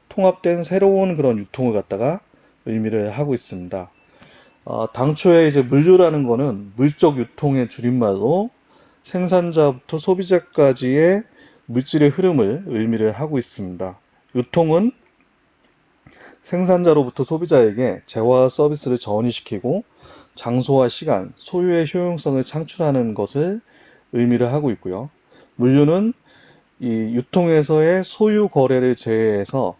통합된 새로운 그런 유통을 갖다가 의미를 하고 있습니다. 당초에 이제 물류라는 거는 물적 유통의 줄임말로 생산자부터 소비자까지의 물질의 흐름을 의미를 하고 있습니다. 유통은 생산자로부터 소비자에게 재화와 서비스를 전이시키고 장소와 시간, 소유의 효용성을 창출하는 것을 의미를 하고 있고요. 물류는 이 유통에서의 소유 거래를 제외해서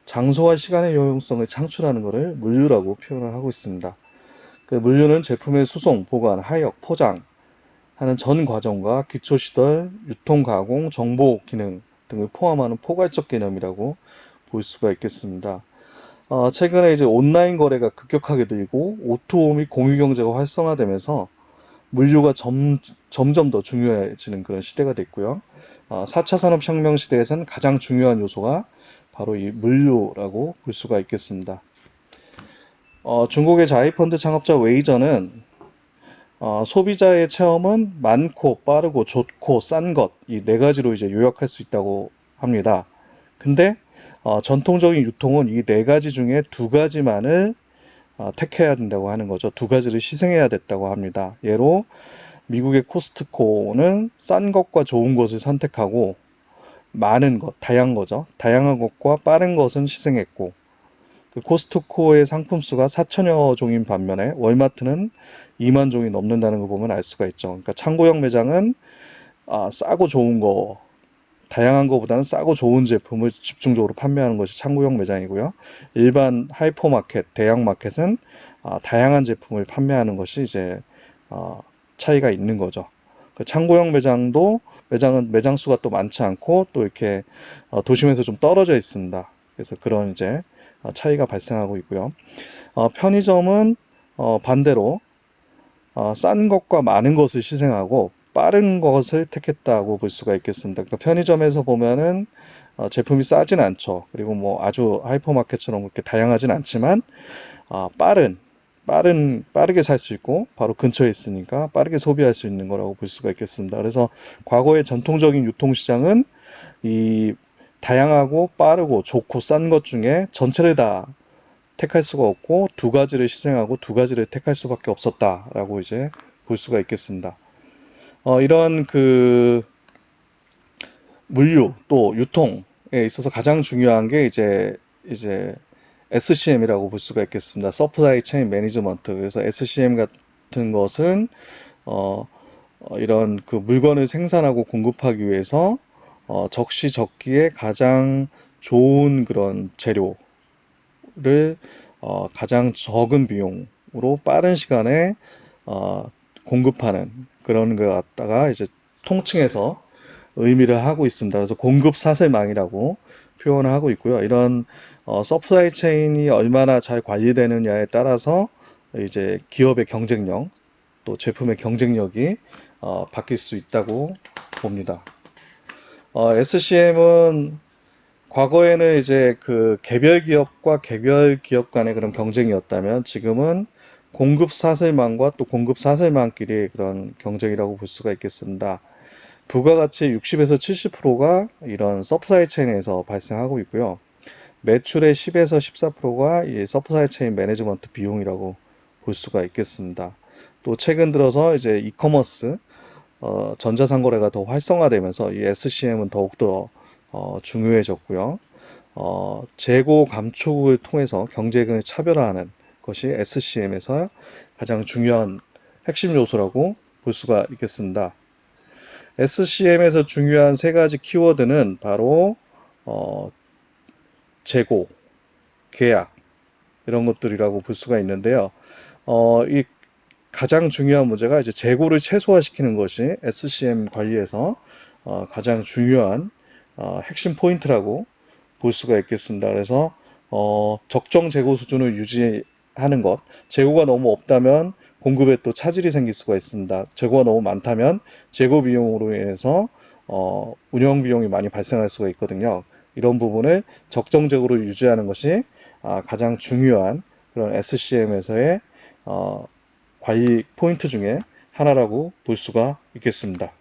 장소와 시간의 효용성을 창출하는 것을 물류라고 표현을 하고 있습니다. 그 물류는 제품의 수송, 보관, 하역, 포장 하는 전 과정과 기초시설, 유통, 가공, 정보 기능 등을 포함하는 포괄적 개념이라고 볼 수가 있겠습니다. 최근에 이제 온라인 거래가 급격하게 늘고 오토 및 공유 경제가 활성화되면서 물류가 점점 더 중요해지는 그런 시대가 됐고요. 4차 산업혁명 시대에서는 가장 중요한 요소가 바로 이 물류라고 볼 수가 있겠습니다. 중국의 자이펀드 창업자 웨이저는 소비자의 체험은 많고 빠르고 좋고 싼 것 이 네 가지로 이제 요약할 수 있다고 합니다. 근데 전통적인 유통은 이 네 가지 중에 두 가지만을 택해야 된다고 하는 거죠. 두 가지를 희생해야 됐다고 합니다. 예로 미국의 코스트코는 싼 것과 좋은 것을 선택하고 많은 것, 다양한 거죠. 다양한 것과 빠른 것은 희생했고 그 코스트코의 상품 수가 4천여 종인 반면에 월마트는 2만 종이 넘는다는 걸 보면 알 수가 있죠. 그러니까 창고형 매장은 싸고 좋은 거 다양한 것보다는 싸고 좋은 제품을 집중적으로 판매하는 것이 창구형 매장이고요. 일반 하이퍼마켓, 대형마켓은 다양한 제품을 판매하는 것이 이제 차이가 있는 거죠. 그 창고형 매장도 매장 수가 또 많지 않고 또 이렇게 도심에서 좀 떨어져 있습니다. 그래서 그런 이제 차이가 발생하고 있고요. 편의점은 반대로 싼 것과 많은 것을 희생하고 빠른 것을 택했다고 볼 수가 있겠습니다. 그러니까 편의점에서 보면은 제품이 싸진 않죠. 그리고 뭐 아주 하이퍼마켓처럼 그렇게 다양하진 않지만 빠르게 살 수 있고 바로 근처에 있으니까 빠르게 소비할 수 있는 거라고 볼 수가 있겠습니다. 그래서 과거의 전통적인 유통시장은 이 다양하고 빠르고 좋고 싼 것 중에 전체를 다 택할 수가 없고 두 가지를 희생하고 두 가지를 택할 수밖에 없었다라고 이제 볼 수가 있겠습니다. 이런 그 물류 또 유통에 있어서 가장 중요한 게 이제 SCM이라고 볼 수가 있겠습니다. Supply Chain Management. 그래서 SCM 같은 것은 이런 그 물건을 생산하고 공급하기 위해서 적시적기에 가장 좋은 그런 재료를 가장 적은 비용으로 빠른 시간에 공급하는 그런 걸 갖다가 이제 통칭해서 의미를 하고 있습니다. 그래서 공급 사슬망이라고 표현을 하고 있고요. 이런 서플라이 체인이 얼마나 잘 관리되느냐에 따라서 이제 기업의 경쟁력 또 제품의 경쟁력이 바뀔 수 있다고 봅니다. SCM은 과거에는 이제 그 개별 기업과 개별 기업 간의 그런 경쟁이었다면 지금은 공급 사슬망과 또 공급 사슬망끼리의 그런 경쟁이라고 볼 수가 있겠습니다. 부가가치의 60에서 70%가 이런 서플라이 체인에서 발생하고 있고요. 매출의 10에서 14%가 이 서플라이 체인 매니지먼트 비용이라고 볼 수가 있겠습니다. 또 최근 들어서 이제 이커머스 전자상거래가 더 활성화되면서 이 SCM은 더욱더 중요해졌고요. 재고 감축을 통해서 경쟁을 차별화하는 것이 SCM에서 가장 중요한 핵심 요소라고 볼 수가 있겠습니다. SCM에서 중요한 세 가지 키워드는 바로 재고, 계약 이런 것들이라고 볼 수가 있는데요. 이 가장 중요한 문제가 이제 재고를 최소화시키는 것이 SCM 관리에서 가장 중요한 핵심 포인트라고 볼 수가 있겠습니다. 그래서 적정 재고 수준을 유지하는 것, 재고가 너무 없다면 공급에 또 차질이 생길 수가 있습니다. 재고가 너무 많다면 재고 비용으로 인해서 운영 비용이 많이 발생할 수가 있거든요. 이런 부분을 적정 재고를 유지하는 것이 가장 중요한 그런 SCM에서의 관리 포인트 중에 하나라고 볼 수가 있겠습니다.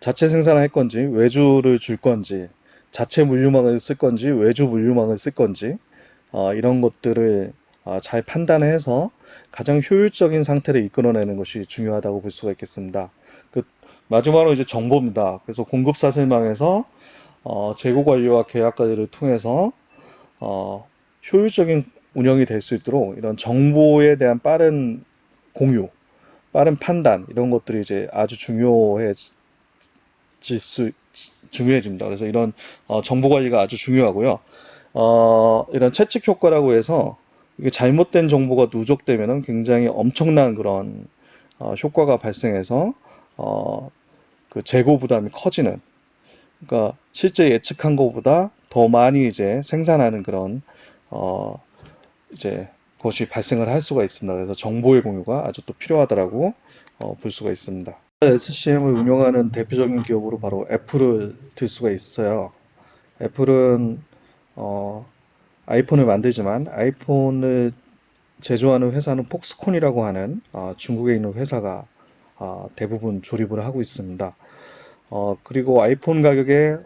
자체 생산을 할 건지 외주를 줄 건지 자체 물류망을 쓸 건지 외주 물류망을 쓸 건지 이런 것들을 잘 판단해서 가장 효율적인 상태를 이끌어내는 것이 중요하다고 볼 수가 있겠습니다. 마지막으로 이제 정보입니다. 그래서 공급 사슬망에서 재고 관리와 계약 관리를 통해서 효율적인 운영이 될 수 있도록 이런 정보에 대한 빠른 공유, 빠른 판단 이런 것들이 이제 아주 중요해집니다. 그래서 이런 정보 관리가 아주 중요하고요. 이런 채찍 효과라고 해서 이게 잘못된 정보가 누적되면은 굉장히 엄청난 그런 효과가 발생해서 그 재고 부담이 커지는, 그러니까 실제 예측한 것보다 더 많이 이제 생산하는 그런 이제 것이 발생을 할 수가 있습니다. 그래서 정보의 공유가 아주 또 필요하다라고 볼 수가 있습니다. SCM을 운영하는 대표적인 기업으로 바로 애플을 들 수가 있어요. 애플은 아이폰을 만들지만 아이폰을 제조하는 회사는 폭스콘이라고 하는 중국에 있는 회사가 대부분 조립을 하고 있습니다. 그리고 아이폰 가격의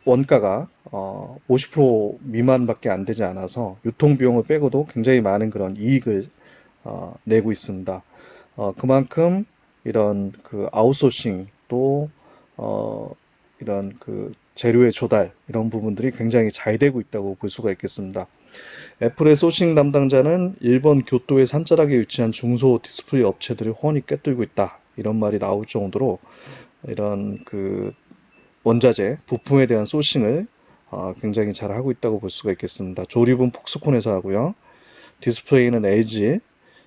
원가가 50% 미만밖에 안 되지 않아서 유통비용을 빼고도 굉장히 많은 그런 이익을 내고 있습니다. 그만큼 이런 그 아웃소싱 또 이런 그 재료의 조달 이런 부분들이 굉장히 잘 되고 있다고 볼 수가 있겠습니다. 애플의 소싱 담당자는 일본 교토의 산자락에 위치한 중소 디스플레이 업체들을 훤히 꿰뚫고 있다 이런 말이 나올 정도로 이런 그 원자재, 부품에 대한 소싱을 굉장히 잘 하고 있다고 볼 수가 있겠습니다. 조립은 폭스콘에서 하고요. 디스플레이는 LG,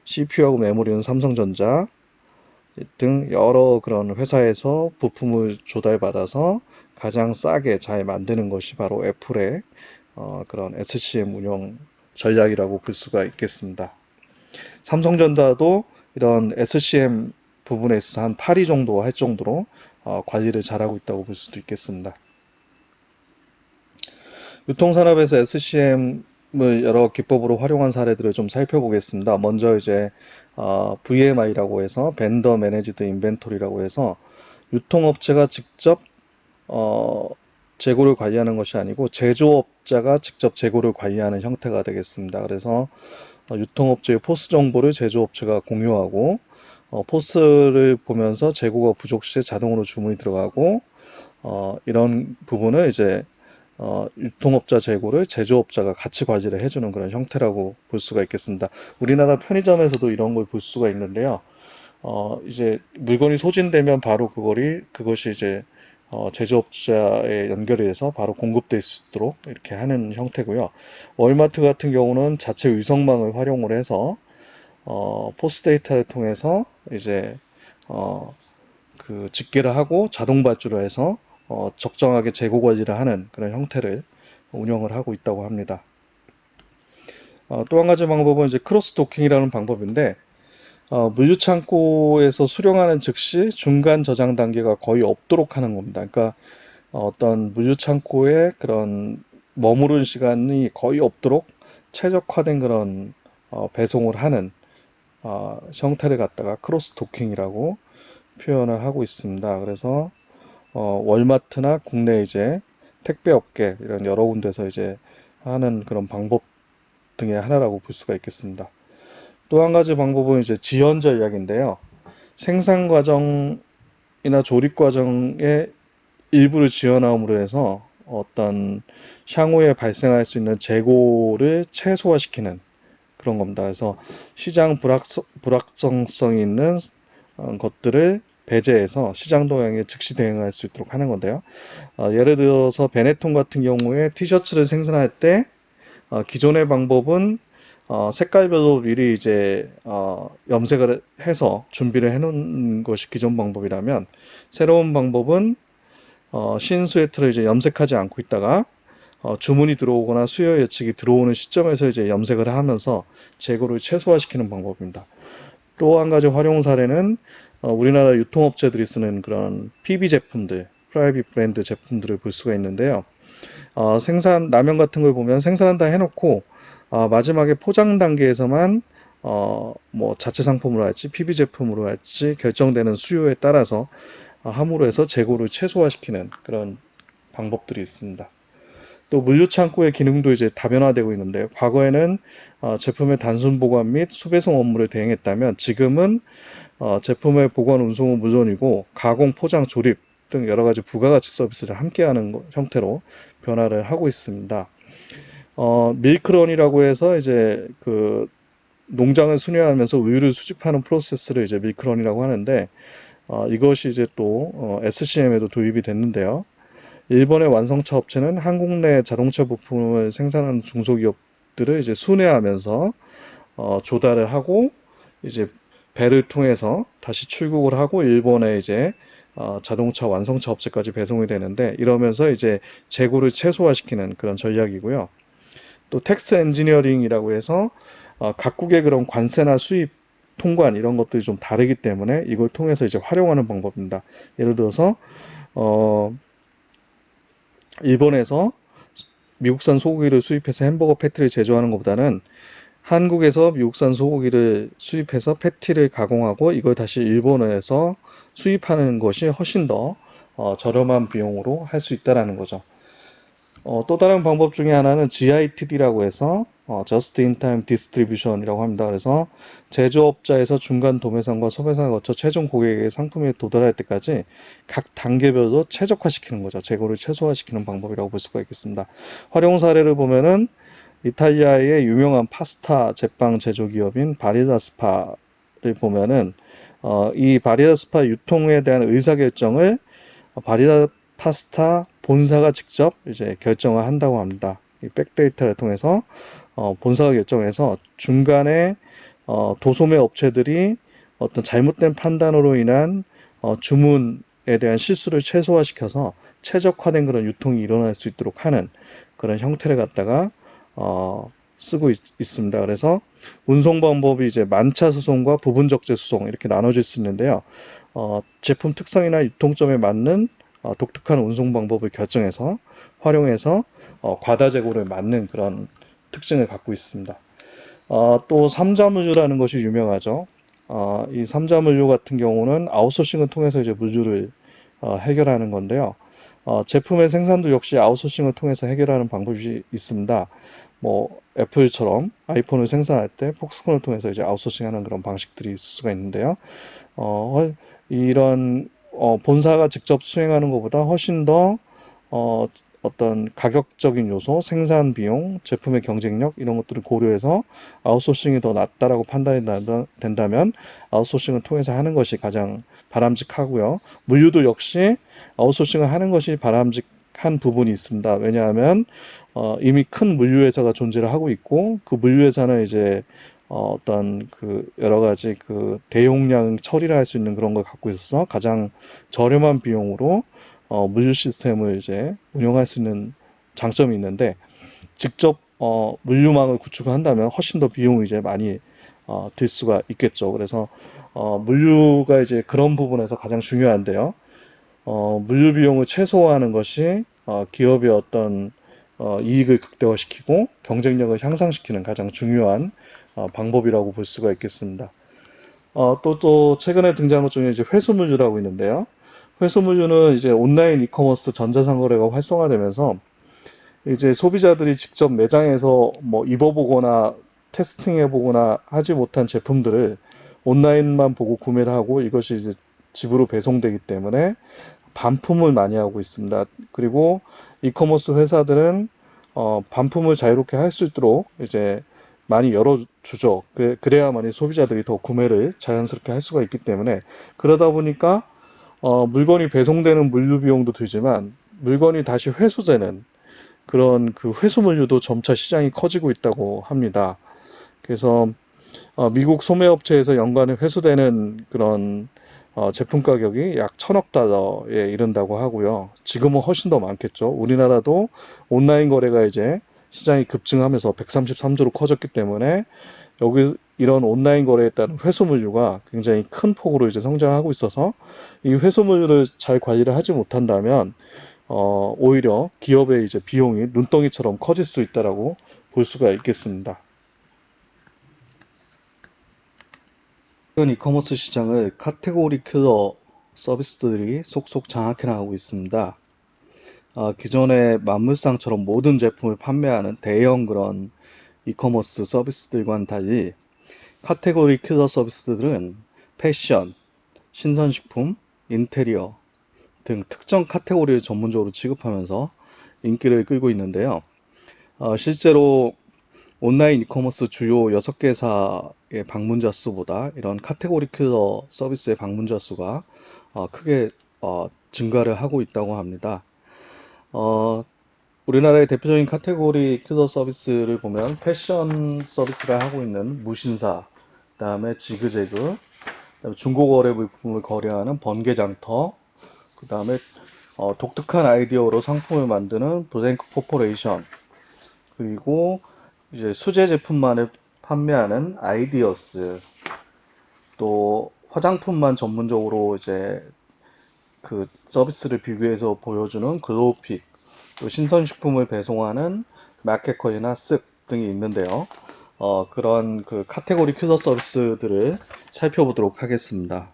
CPU하고 메모리는 삼성전자 등 여러 그런 회사에서 부품을 조달받아서 가장 싸게 잘 만드는 것이 바로 애플의 그런 SCM 운영 전략이라고 볼 수가 있겠습니다. 삼성전자도 이런 SCM 부분에 있어서 한 8위 정도 할 정도로 관리를 잘하고 있다고 볼 수도 있겠습니다. 유통산업에서 SCM을 여러 기법으로 활용한 사례들을 좀 살펴보겠습니다. 먼저 이제 VMI라고 해서 벤더 매니지드 인벤토리라고 해서 유통업체가 직접 재고를 관리하는 것이 아니고 제조업자가 직접 재고를 관리하는 형태가 되겠습니다. 그래서 유통업체의 포스 정보를 제조업체가 공유하고 포스를 보면서 재고가 부족 시에 자동으로 주문이 들어가고 이런 부분을 이제 유통업자 재고를 제조업자가 같이 관리를 해주는 그런 형태라고 볼 수가 있겠습니다. 우리나라 편의점에서도 이런 걸 볼 수가 있는데요. 이제 물건이 소진되면 바로 그것이 이제 제조업자에 연결이 돼서 바로 공급될 수 있도록 이렇게 하는 형태고요. 월마트 같은 경우는 자체 위성망을 활용을 해서 포스 데이터를 통해서 이제 그 집계를 하고 자동 발주를 해서 적정하게 재고 관리를 하는 그런 형태를 운영을 하고 있다고 합니다. 또 한 가지 방법은 이제 크로스 도킹이라는 방법인데 물류창고에서 수령하는 즉시 중간 저장 단계가 거의 없도록 하는 겁니다. 그러니까 어떤 물류창고에 그런 머무른 시간이 거의 없도록 최적화된 그런 배송을 하는 형태를 갖다가 크로스 도킹이라고 표현을 하고 있습니다. 그래서 월마트나 국내 이제 택배업계 이런 여러 군데서 이제 하는 그런 방법 등의 하나라고 볼 수가 있겠습니다. 또 한 가지 방법은 이제 지연 전략인데요. 생산 과정이나 조립 과정의 일부를 지연함으로 해서 어떤 향후에 발생할 수 있는 재고를 최소화시키는 그런 겁니다. 그래서 시장 불확정성이 있는 것들을 배제해서 시장 동향에 즉시 대응할 수 있도록 하는 건데요. 예를 들어서 베네통 같은 경우에 티셔츠를 생산할 때 기존의 방법은 색깔별로 미리 이제 염색을 해서 준비를 해놓은 것이 기존 방법이라면 새로운 방법은 신 스웨터를 이제 염색하지 않고 있다가 주문이 들어오거나 수요 예측이 들어오는 시점에서 이제 염색을 하면서 재고를 최소화시키는 방법입니다. 또 한 가지 활용 사례는 우리나라 유통업체들이 쓰는 그런 PB 제품들, 프라이빗 브랜드 제품들을 볼 수가 있는데요. 라면 같은 걸 보면 생산한다 해놓고 마지막에 포장 단계에서만 뭐 자체 상품으로 할지 PB 제품으로 할지 결정되는 수요에 따라서 함으로 해서 재고를 최소화시키는 그런 방법들이 있습니다. 또 물류창고의 기능도 이제 다변화되고 있는데요. 과거에는 제품의 단순 보관 및 수배송 업무를 대행했다면 지금은 제품의 보관 운송은 물론이고 가공, 포장, 조립 등 여러 가지 부가가치 서비스를 함께하는 형태로 변화를 하고 있습니다. 밀크런이라고 해서 이제 그 농장을 순회하면서 우유를 수집하는 프로세스를 이제 밀크런이라고 하는데 이것이 이제 또 SCM에도 도입이 됐는데요. 일본의 완성차 업체는 한국 내 자동차 부품을 생산하는 중소기업들을 이제 순회하면서 조달을 하고 이제 배를 통해서 다시 출국을 하고 일본의 이제 자동차 완성차 업체까지 배송이 되는데 이러면서 이제 재고를 최소화시키는 그런 전략이고요. 또 텍스 엔지니어링이라고 해서 각국의 그런 관세나 수입 통관 이런 것들이 좀 다르기 때문에 이걸 통해서 이제 활용하는 방법입니다. 예를 들어서 일본에서 미국산 소고기를 수입해서 햄버거 패티를 제조하는 것보다는 한국에서 미국산 소고기를 수입해서 패티를 가공하고 이걸 다시 일본에서 수입하는 것이 훨씬 더 저렴한 비용으로 할 수 있다는 거죠. 또 다른 방법 중에 하나는 GITD라고 해서 Just in Time Distribution이라고 합니다. 그래서 제조업자에서 중간 도매상과 소매상을 거쳐 최종 고객에게 상품이 도달할 때까지 각 단계별로 최적화시키는 거죠. 재고를 최소화시키는 방법이라고 볼 수가 있겠습니다. 활용 사례를 보면은 이탈리아의 유명한 파스타 제빵 제조기업인 바리다스파를 보면은 이 바리다스파 유통에 대한 의사결정을 바리다 파스타 본사가 직접 이제 결정을 한다고 합니다. 이 백데이터를 통해서 본사가 결정해서 중간에 도소매 업체들이 어떤 잘못된 판단으로 인한 주문에 대한 실수를 최소화시켜서 최적화된 그런 유통이 일어날 수 있도록 하는 그런 형태를 갖다가 쓰고 있습니다. 그래서 운송 방법이 이제 만차 수송과 부분적재 수송 이렇게 나눠질 수 있는데요. 제품 특성이나 유통점에 맞는 독특한 운송 방법을 결정해서 활용해서 과다 재고를 막는 그런 특징을 갖고 있습니다. 또 삼자물류라는 것이 유명하죠. 이 삼자물류 같은 경우는 아웃소싱을 통해서 이제 물류를 해결하는 건데요. 제품의 생산도 역시 아웃소싱을 통해서 해결하는 방법이 있습니다. 뭐 애플처럼 아이폰을 생산할 때 폭스콘을 통해서 이제 아웃소싱하는 그런 방식들이 있을 수가 있는데요. 이런 본사가 직접 수행하는 것보다 훨씬 더 어떤 가격적인 요소, 생산 비용, 제품의 경쟁력 이런 것들을 고려해서 아웃소싱이 더 낫다라고 판단이 된다면 아웃소싱을 통해서 하는 것이 가장 바람직하고요. 물류도 역시 아웃소싱을 하는 것이 바람직한 부분이 있습니다. 왜냐하면 이미 큰 물류회사가 존재를 하고 있고 그 물류회사는 이제 어떤 그 여러 가지 그 대용량 처리를 할 수 있는 그런 걸 갖고 있어서 가장 저렴한 비용으로 물류 시스템을 이제 운영할 수 있는 장점이 있는데 직접 물류망을 구축한다면 훨씬 더 비용이 이제 많이 들 수가 있겠죠. 그래서 물류가 이제 그런 부분에서 가장 중요한데요. 물류 비용을 최소화하는 것이 기업의 어떤 이익을 극대화시키고 경쟁력을 향상시키는 가장 중요한 방법이라고 볼 수가 있겠습니다. 또 최근에 등장한 것 중에 이제 회수물류라고 있는데요. 회수물류는 이제 온라인 이커머스 전자상거래가 활성화되면서 이제 소비자들이 직접 매장에서 뭐 입어보거나 테스팅해보거나 하지 못한 제품들을 온라인만 보고 구매를 하고 이것이 이제 집으로 배송되기 때문에 반품을 많이 하고 있습니다. 그리고 이커머스 회사들은 반품을 자유롭게 할 수 있도록 이제 많이 열어주죠. 그래야만이 소비자들이 더 구매를 자연스럽게 할 수가 있기 때문에 그러다 보니까 물건이 배송되는 물류 비용도 들지만 물건이 다시 회수되는 그런 그 회수물류도 점차 시장이 커지고 있다고 합니다. 그래서 미국 소매업체에서 연간에 회수되는 그런 제품 가격이 약 1,000억 달러에 이른다고 하고요. 지금은 훨씬 더 많겠죠. 우리나라도 온라인 거래가 이제 시장이 급증하면서 133조로 커졌기 때문에 여기 이런 온라인 거래에 따른 회수물류가 굉장히 큰 폭으로 이제 성장하고 있어서 이 회수물류를 잘 관리를 하지 못한다면 오히려 기업의 이제 비용이 눈덩이처럼 커질 수 있다라고 볼 수가 있겠습니다. 최근 이커머스 시장을 카테고리 킬러 서비스들이 속속 장악해 나가고 있습니다. 기존의 만물상처럼 모든 제품을 판매하는 대형 그런 이커머스 서비스들과는 달리 카테고리 킬러 서비스들은 패션, 신선식품, 인테리어 등 특정 카테고리를 전문적으로 취급하면서 인기를 끌고 있는데요. 실제로 온라인 이커머스 주요 6개사의 방문자 수보다 이런 카테고리 킬러 서비스의 방문자 수가 크게 증가를 하고 있다고 합니다. 우리나라의 대표적인 카테고리 킬러 서비스를 보면 패션 서비스를 하고 있는 무신사, 그 다음에 지그재그, 그다음에 중고거래 물품을 거래하는 번개장터, 그 다음에 독특한 아이디어로 상품을 만드는 블랭크 코퍼레이션, 그리고 이제 수제 제품만을 판매하는 아이디어스, 또 화장품만 전문적으로 이제 그 서비스를 비교해서 보여주는 글로우픽, 또 신선식품을 배송하는 마켓컬이나 쓱 등이 있는데요. 그런 그 카테고리 킬러 서비스들을 살펴보도록 하겠습니다.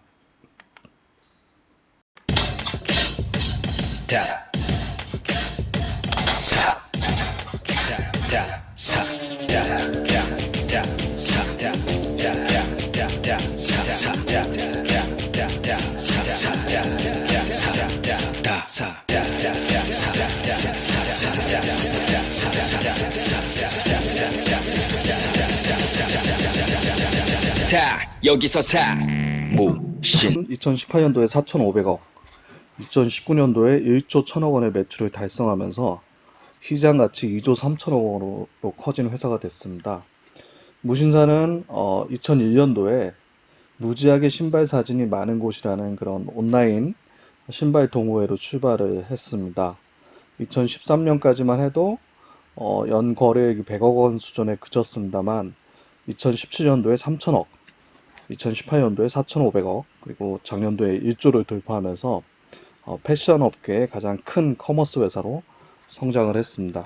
여기서 사 무신 2018년도에 4,500억, 2019년도에 1조 1천억 원의 매출을 달성하면서 시장 가치 2조 3천억 원으로 커진 회사가 됐습니다. 무신사는 2001년도에 무지하게 신발 사진이 많은 곳이라는 그런 온라인 신발 동호회로 출발을 했습니다. 2013년까지만 해도 연 거래액이 100억 원 수준에 그쳤습니다만 2017년도에 3천억, 2018년도에 4,500억, 그리고 작년도에 1조를 돌파하면서 패션 업계의 가장 큰 커머스 회사로 성장을 했습니다.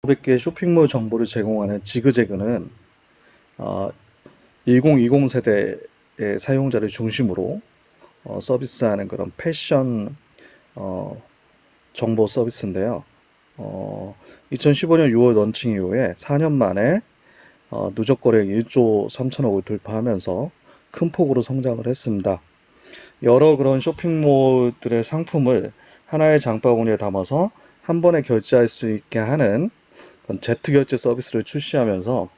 500개의 쇼핑몰 정보를 제공하는 지그재그는 1020 세대의 사용자를 중심으로 서비스하는 그런 패션 정보 서비스인데요. 2015년 6월 런칭 이후에 4년 만에 누적 거래액 1조 3천억을 돌파하면서 큰 폭으로 성장을 했습니다. 여러 그런 쇼핑몰들의 상품을 하나의 장바구니에 담아서 한 번에 결제할 수 있게 하는 Z 결제 서비스를 출시하면서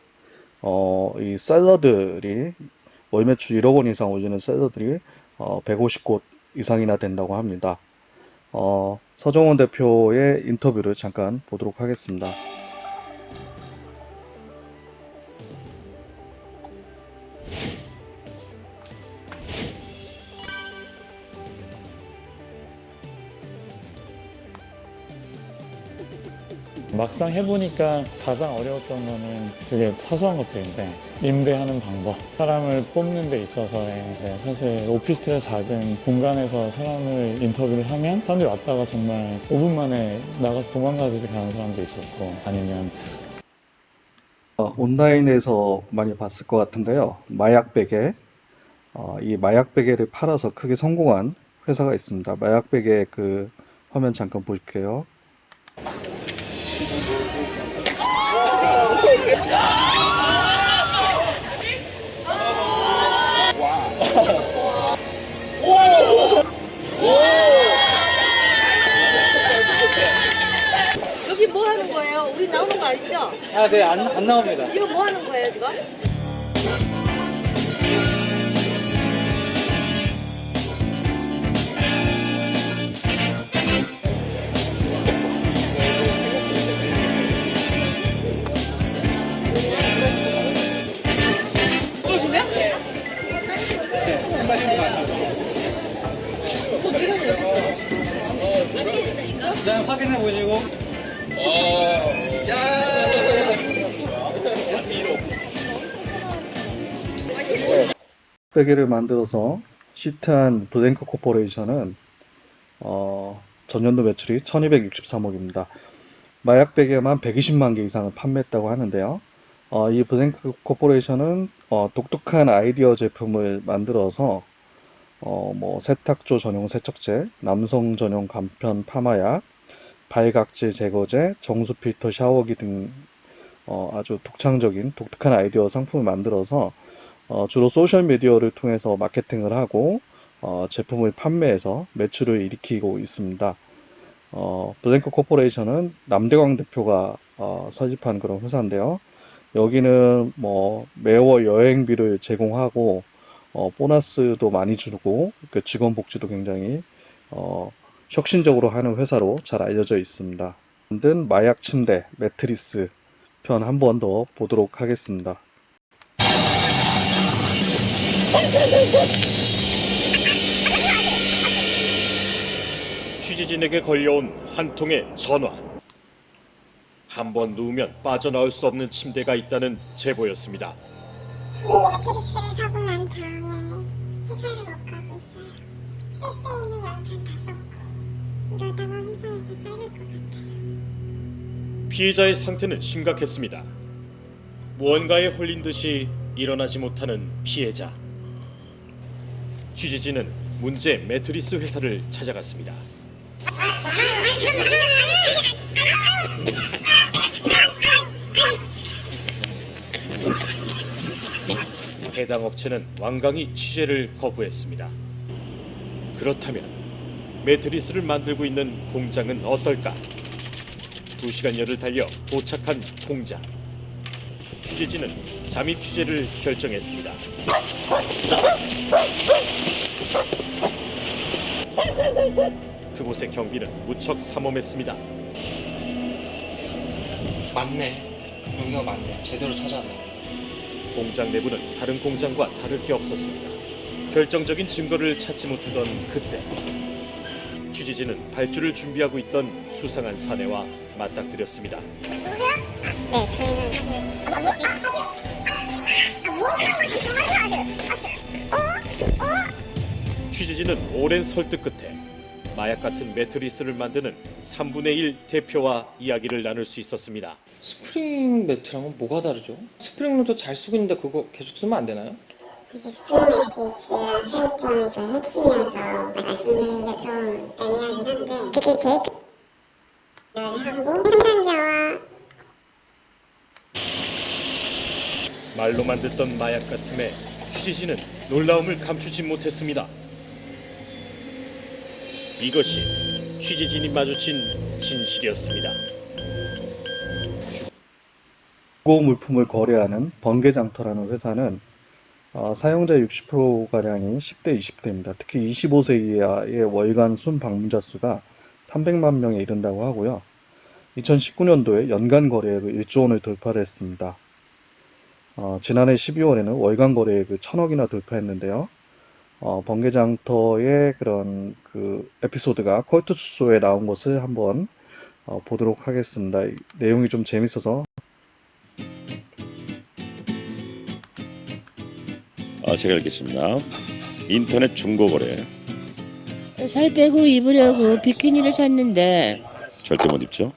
이 셀러들이 월 매출 1억 원 이상 올리는 셀러들이 150곳 이상이나 된다고 합니다. 서정원 대표의 인터뷰를 잠깐 보도록 하겠습니다. 막상 해보니까 가장 어려웠던 거는 되게 사소한 것들인데 임대하는 방법, 사람을 뽑는 데 있어서의 사실 오피스텔 작은 공간에서 사람을 인터뷰를 하면 사람들이 왔다가 정말 5분 만에 나가서 도망가듯이 가는 사람도 있었고 아니면 온라인에서 많이 봤을 것 같은데요. 마약 베개, 이 마약 베개를 팔아서 크게 성공한 회사가 있습니다. 마약 베개 그 화면 잠깐 볼게요. 여기 뭐 하는 거예요? 우리 나오는 거 아니죠? 아, 네, 안 나옵니다. 이거 뭐 하는 거예요, 지금? 이게 뭐야? 네, 확인해 보시고. 베개를 만들어서 시트한 블랭크 코퍼레이션은 전년도 매출이 1263억입니다. 마약 베개만 120만 개 이상을 판매했다고 하는데요. 이 블랭크 코퍼레이션은 독특한 아이디어 제품을 만들어서 뭐 세탁조 전용 세척제, 남성 전용 간편 파마약, 발각질 제거제, 정수 필터 샤워기 등 아주 독특한 아이디어 상품을 만들어서 주로 소셜미디어를 통해서 마케팅을 하고 제품을 판매해서 매출을 일으키고 있습니다. 블랭크 코퍼레이션은 남대광 대표가 설립한 그런 회사인데요. 여기는 뭐 매월 여행비를 제공하고 보너스도 많이 주고 그 직원 복지도 굉장히 혁신적으로 하는 회사로 잘 알려져 있습니다. 만든 마약 침대 매트리스 편 한 번 더 보도록 하겠습니다. 취재진에게 걸려온 한 통의 전화. 한 번 누우면 빠져나올 수 없는 침대가 있다는 제보였습니다. 매트리스를 사고 난 다음에 회사를 못 가고 있어요. 쓸 수 있는 연장 다 썼고 이러다가 회사에서 잘릴 것 같아요. 피해자의 상태는 심각했습니다. 무언가에 홀린 듯이 일어나지 못하는 피해자. 취재진은 문제 매트리스 회사를 찾아갔습니다. 해당 업체는 완강히 취재를 거부했습니다. 그렇다면 매트리스를 만들고 있는 공장은 어떨까? 2시간여를 달려 도착한 공장. 취재진은 잠입 취재를 결정했습니다. 그곳의 경비는 무척 삼엄했습니다. 맞네. 여기가 맞네. 제대로 찾아왔네. 공장 내부는 다른 공장과 다를 게 없었습니다. 결정적인 증거를 찾지 못하던 그때 취재진은 발주를 준비하고 있던 수상한 사내와 맞닥뜨렸습니다. 네, 저희는 취재진은 오랜 설득 끝에 마약 같은 매트리스를 만드는 3분의 1 대표와 이야기를 나눌 수 있었습니다. 스프링 매트랑은 뭐가 다르죠? 스프링로도 잘 쓰고 있는데 그거 계속 쓰면 안 되나요? 그래서 스프링 매트리스랑 차이점이 저희 핵심이어서 말씀드리기가 좀 애매하긴 한데 그게 제일 하고 생산자와 말로만 듣던 마약 같음에 취재진은 놀라움을 감추지 못했습니다. 이것이 취재진이 마주친 진실이었습니다. 중고 물품을 거래하는 번개장터라는 회사는 사용자 60%가량이 10대, 20대입니다. 특히 25세 이하의 월간 순 방문자 수가 300만 명에 이른다고 하고요. 2019년도에 연간 거래액 1조 원을 돌파를 했습니다. 지난해 12월에는 월간 거래액 1,000억이나 돌파했는데요. 번개장터의 그런 그 에피소드가 컬투쇼에 나온 것을 한번 보도록 하겠습니다. 내용이 좀 재밌어서. 제가 읽겠습니다. 인터넷 중고거래. 살 빼고 입으려고 비키니를 샀는데 절대 못 입죠?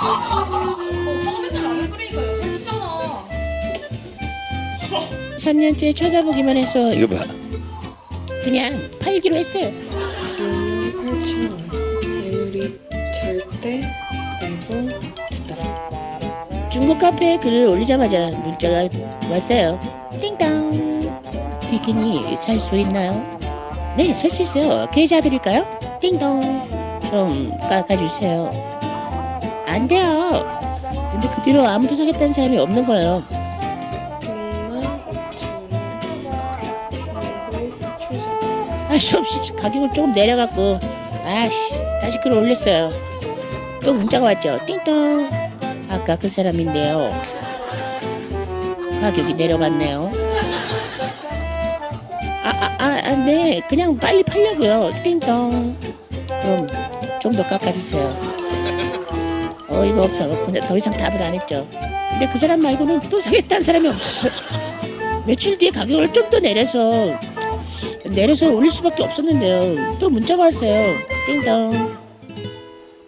오빠가 맨날 라면 끓이니까 내가 살찌잖아. 3년째 쳐다보기만 해서 이거 봐. 그냥 팔기로 했어요. 8,000원. 배율이 절대 내고 됐다. 중고 카페에 글을 올리자마자 문자가 왔어요. 띵동. 비키니 살 수 있나요? 네, 살 수 있어요. 계좌 드릴까요? 띵동. 좀 깎아주세요. 안 돼요. 근데 그 뒤로 아무도 사겠다는 사람이 없는 거예요. 65,000원. 최소. 할 수 없이 가격을 조금 내려갖고 다시 글을 올렸어요. 또 문자가 왔죠. 띵동. 아까 그 사람인데요. 가격이 내려갔네요. 네. 그냥 빨리 팔려고요. 띵동. 그럼 좀 더 깎아주세요. 어이가 없어. 근데 더 이상 답을 안 했죠. 근데 그 사람 말고는 또 사겠다는 사람이 없었어요. 며칠 뒤에 가격을 좀 더 내려서 올릴 수밖에 없었는데요. 또 문자가 왔어요. 띵동.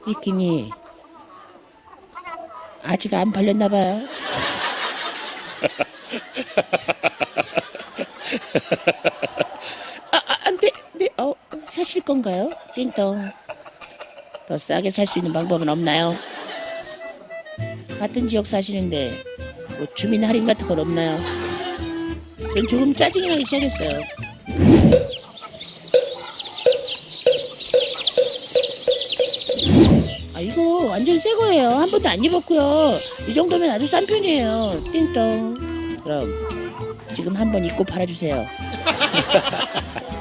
비키니 아직 안 팔렸나 봐요. 안 돼. 네, 사실 건가요? 띵동. 더 싸게 살 수 있는 방법은 없나요? 같은 지역 사시는데 뭐 주민 할인 같은 건 없나요? 전 조금 짜증이 나기 시작했어요. 이거 완전 새 거예요. 한 번도 안 입었고요. 이 정도면 아주 싼 편이에요. 띵동. 그럼 지금 한번 입고 팔아주세요.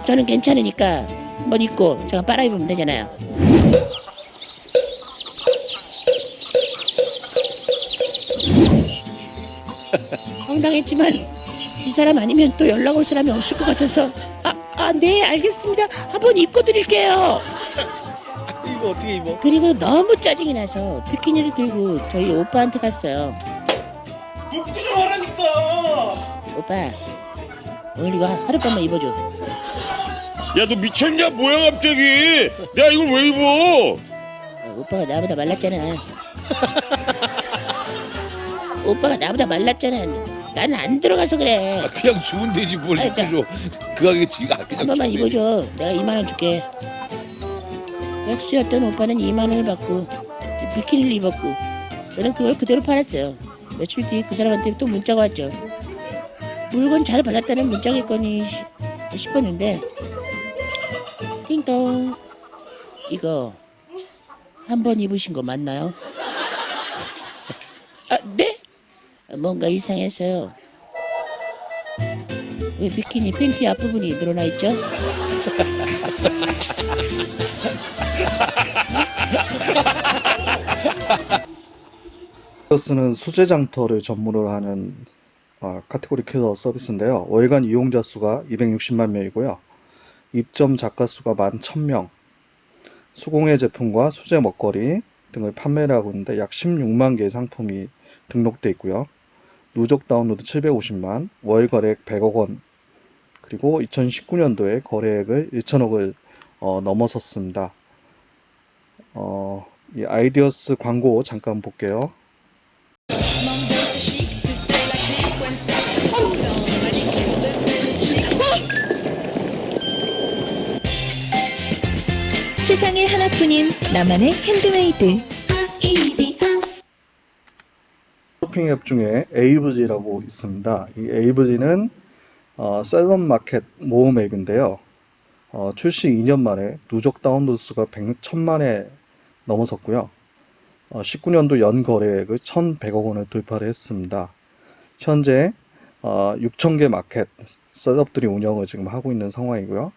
저는 괜찮으니까 한번 입고 제가 빨아 입으면 되잖아요. 황당했지만 이 사람 아니면 또 연락 올 사람이 없을 것 같아서 네, 알겠습니다. 한번 입고 드릴게요. 이거 어떻게 입어? 그리고 너무 짜증이 나서 비키니를 들고 저희 오빠한테 갔어요. 입고 좀 하라니까. 오빠, 오늘 이거 하룻밤만 입어줘. 야, 너 미쳤냐? 뭐야 갑자기? 내가 이걸 왜 입어? 오빠가 나보다 말랐잖아. 오빠가 나보다 말랐잖아. 나는 안 들어가서 그래. 그냥 주면 되지 뭘 입혀줘. 그 가격에 지가 그냥 한 번만 주면 입어줘. 내가 2만 원 줄게. 백수였던 오빠는 2만 원을 받고 비키니를 입었고 저는 그걸 그대로 팔았어요. 며칠 뒤 그 사람한테 또 문자가 왔죠. 물건 잘 받았다는 문자겠거니 싶었는데 띵동. 이거 한 번 입으신 거 맞나요? 아, 네? 뭔가 이상해서요. 왜 비키니 팬티 앞부분이 늘어나 있죠? 쓰는 수제 장터를 전문으로 하는 카테고리 킬러 서비스인데요. 월간 이용자 수가 260만 명이고요. 입점 작가 수가 11,000명. 수공예 제품과 수제 먹거리 등을 판매를 하고 있는데 약 16만 개의 상품이 등록돼 있고요. 누적 다운로드 750만, 월 거래액 100억 원, 그리고 2019년도에 거래액을 1천억을 넘어섰습니다. 이 아이디어스 광고 잠깐 볼게요. 세상에 하나뿐인 나만의 핸드메이드. 쇼핑 앱 중에 에이브지라고 있습니다. 이 에이브지는 셀럽 마켓 모음 앱인데요. 출시 2년 만에 누적 다운로드 수가 100만에 넘어섰고요. 19년도 연 거래액을 1,100억 원을 돌파를 했습니다. 현재 6,000개 마켓 셀럽들이 운영을 지금 하고 있는 상황이고요.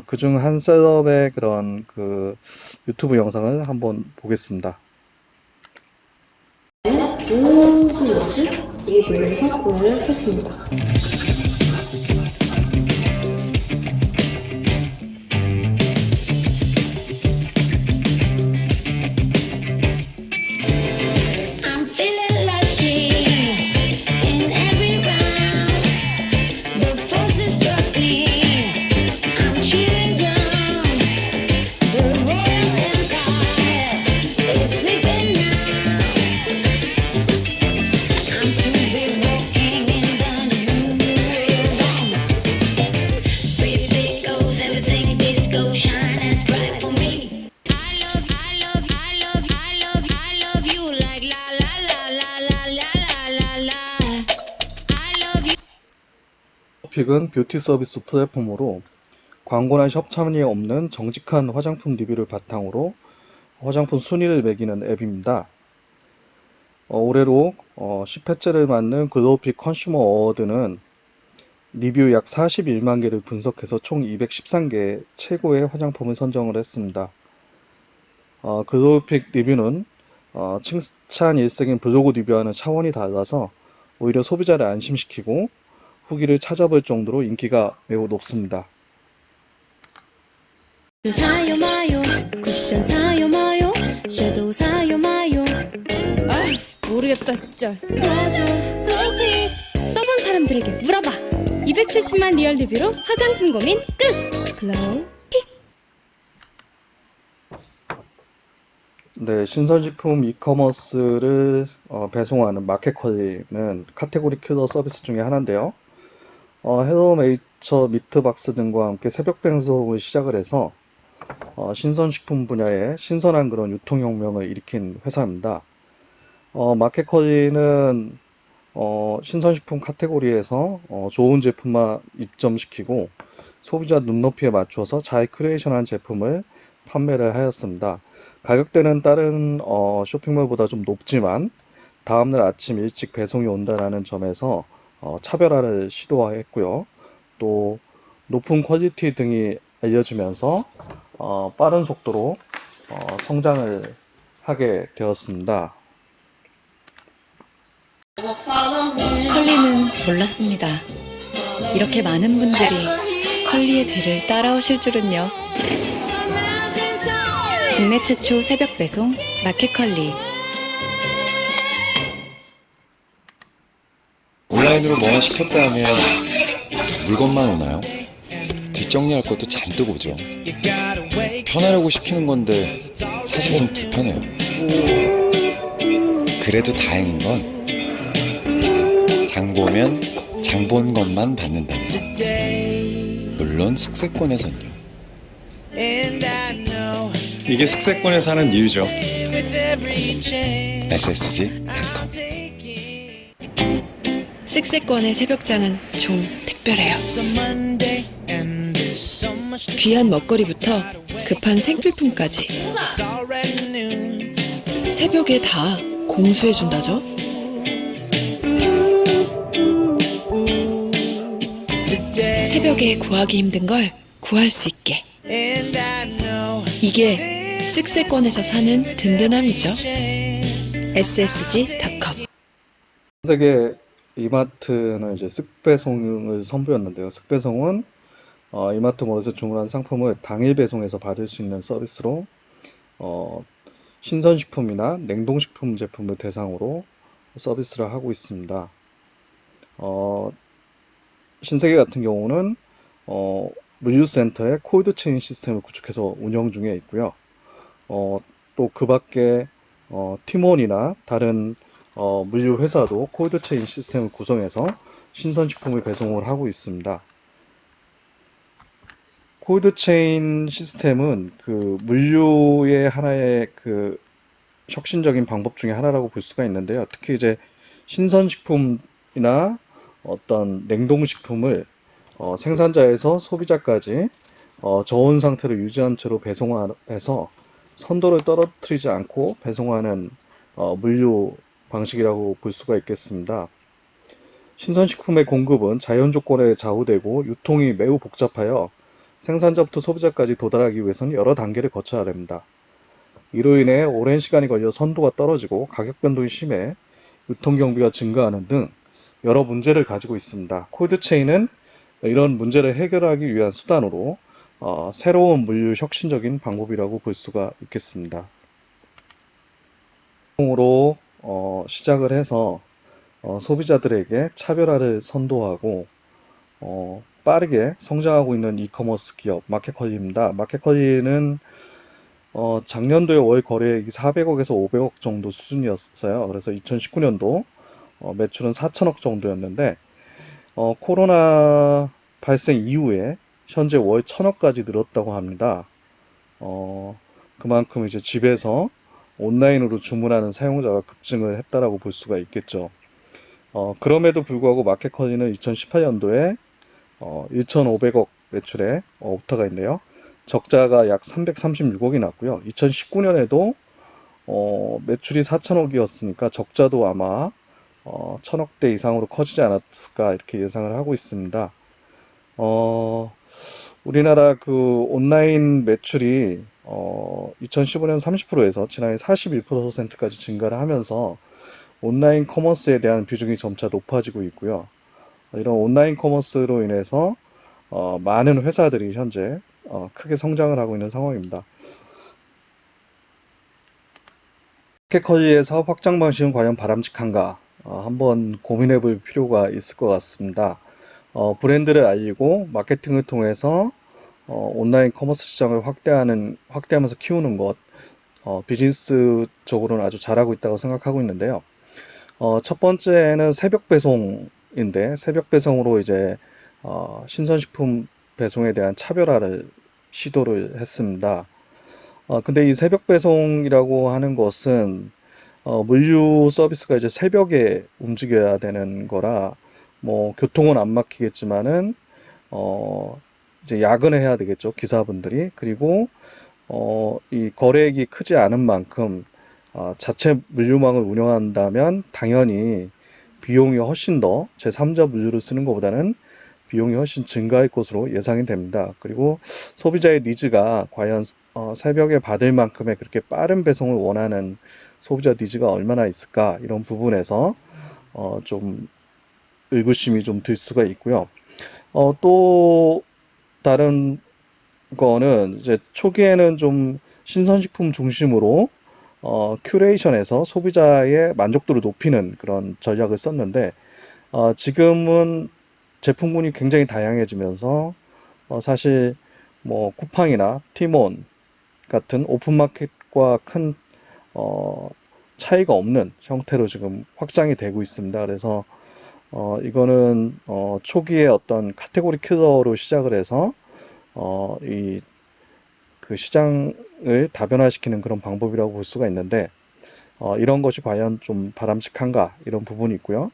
그중 한 셀럽의 그런 그 유튜브 영상을 한번 보겠습니다. 좋은 플러스 앱을 섞어를 했습니다. 픽은 뷰티 서비스 플랫폼으로 광고나 협찬이 없는 정직한 화장품 리뷰를 바탕으로 화장품 순위를 매기는 앱입니다. 올해로 10회째를 맞는 글로우픽 컨슈머 어워드는 리뷰 약 41만 개를 분석해서 총 213개의 최고의 화장품을 선정을 했습니다. 글로우픽 리뷰는 칭찬 일색인 블로그 리뷰와는 차원이 달라서 오히려 소비자를 안심시키고 후기를 찾아볼 정도로 인기가 매우 높습니다. 사요 마요 쿠션 사요 마요 섀도우 사요 마요. 아, 모르겠다 진짜. 도와줘 글로우픽. 써본 사람들에게 물어봐. 270만 리얼 리뷰로 화장품 고민 끝. 글로우픽. 네, 신선식품 이커머스를 배송하는 마켓컬리는 카테고리 킬러 서비스 중에 하나인데요. 헬로메이처 미트박스 등과 함께 새벽 배송을 시작을 해서 신선식품 분야에 신선한 그런 유통혁명을 일으킨 회사입니다. 마켓컬리는 신선식품 카테고리에서 좋은 제품만 입점시키고 소비자 눈높이에 맞춰서 잘 크리에이션한 제품을 판매를 하였습니다. 가격대는 다른 쇼핑몰보다 좀 높지만 다음날 아침 일찍 배송이 온다는 점에서 차별화를 시도했고요. 또 높은 퀄리티 등이 알려지면서 빠른 속도로 성장을 하게 되었습니다. 컬리는 몰랐습니다. 이렇게 많은 분들이 컬리의 뒤를 따라오실 줄은요. 국내 최초 새벽 배송 마켓컬리. 온라인으로 뭐만 시켰다 하면 물건만 오나요? 뒷정리할 것도 잔뜩 오죠. 편하려고 시키는 건데 사실 좀 불편해요. 그래도 다행인 건 장 보면 장 본 것만 받는다는 거. 물론 숙세권에선요. 이게 숙세권에 사는 이유죠. ssg.com. 식세권의 새벽장은 좀 특별해요. 귀한 먹거리부터 급한 생필품까지 새벽에 다 공수해준다죠. 새벽에 구하기 힘든 걸 구할 수 있게. 이게 쓱세권에서 사는 든든함이죠. ssg.com. 세계 이마트는 이제 쓱배송을 선보였는데요. 쓱배송은 이마트몰에서 주문한 상품을 당일 배송해서 받을 수 있는 서비스로 신선식품이나 냉동식품 제품을 대상으로 서비스를 하고 있습니다. 신세계 같은 경우는 물류센터에 콜드체인 시스템을 구축해서 운영 중에 있고요. 또 그 밖에 티몬이나 다른 물류 회사도 콜드체인 시스템을 구성해서 신선식품을 배송을 하고 있습니다. 콜드체인 시스템은 그 물류의 하나의 그 혁신적인 방법 중에 하나라고 볼 수가 있는데요. 특히 이제 신선식품이나 어떤 냉동식품을 생산자에서 소비자까지 저온 상태를 유지한 채로 배송해서 선도를 떨어뜨리지 않고 배송하는 물류 방식이라고 볼 수가 있겠습니다. 신선식품의 공급은 자연 조건에 좌우되고 유통이 매우 복잡하여 생산자부터 소비자까지 도달하기 위해서는 여러 단계를 거쳐야 됩니다. 이로 인해 오랜 시간이 걸려 선도가 떨어지고 가격 변동이 심해 유통경비가 증가하는 등 여러 문제를 가지고 있습니다. 콜드체인은 이런 문제를 해결하기 위한 수단으로 새로운 물류 혁신적인 방법이라고 볼 수가 있겠습니다. 으로 시작을 해서 소비자들에게 차별화를 선도하고 빠르게 성장하고 있는 이커머스 기업 마켓컬리입니다. 마켓컬리는 작년도에 월 거래액이 400억에서 500억 정도 수준이었어요. 그래서 2019년도 매출은 4천억 정도였는데 코로나 발생 이후에 현재 월 1,000억까지 늘었다고 합니다. 그만큼 이제 집에서 온라인으로 주문하는 사용자가 급증을 했다라고 볼 수가 있겠죠. 그럼에도 불구하고 마켓컬리는 2018년도에 1,500억 매출에 오타가 있네요. 적자가 약 336억이 났고요. 2019년에도 매출이 4천억이었으니까 적자도 아마 1,000억대 이상으로 커지지 않았을까 이렇게 예상을 하고 있습니다. 우리나라 그 온라인 매출이 2015년 30%에서 지난해 41%까지 증가를 하면서 온라인 커머스에 대한 비중이 점차 높아지고 있고요. 이런 온라인 커머스로 인해서 많은 회사들이 현재 크게 성장을 하고 있는 상황입니다. 마켓컬리의 사업 확장 방식은 과연 바람직한가? 한번 고민해 볼 필요가 있을 것 같습니다. 브랜드를 알리고 마케팅을 통해서 온라인 커머스 시장을 확대하면서 키우는 것, 비즈니스적으로는 아주 잘하고 있다고 생각하고 있는데요. 첫 번째는 새벽 배송인데, 새벽 배송으로 이제 신선식품 배송에 대한 차별화를 시도를 했습니다. 근데 이 새벽 배송이라고 하는 것은 물류 서비스가 이제 새벽에 움직여야 되는 거라 뭐 교통은 안 막히겠지만은 이제 야근을 해야 되겠죠, 기사분들이. 그리고 이 거래액이 크지 않은 만큼 자체 물류망을 운영한다면 당연히 비용이 훨씬 더 제3자 물류를 쓰는 것보다는 비용이 훨씬 증가할 것으로 예상이 됩니다. 그리고 소비자의 니즈가 과연 새벽에 받을 만큼의 그렇게 빠른 배송을 원하는 소비자 니즈가 얼마나 있을까, 이런 부분에서 좀 의구심이 좀 들 수가 있고요. 또 다른 거는 이제 초기에는 좀 신선식품 중심으로 큐레이션에서 소비자의 만족도를 높이는 그런 전략을 썼는데 지금은 제품군이 굉장히 다양해지면서 사실 뭐 쿠팡이나 티몬 같은 오픈마켓과 큰 차이가 없는 형태로 지금 확장이 되고 있습니다. 그래서 이거는 초기에 어떤 카테고리 킬러로 시작을 해서 이 그 시장을 다변화시키는 그런 방법이라고 볼 수가 있는데 이런 것이 과연 좀 바람직한가, 이런 부분이 있고요.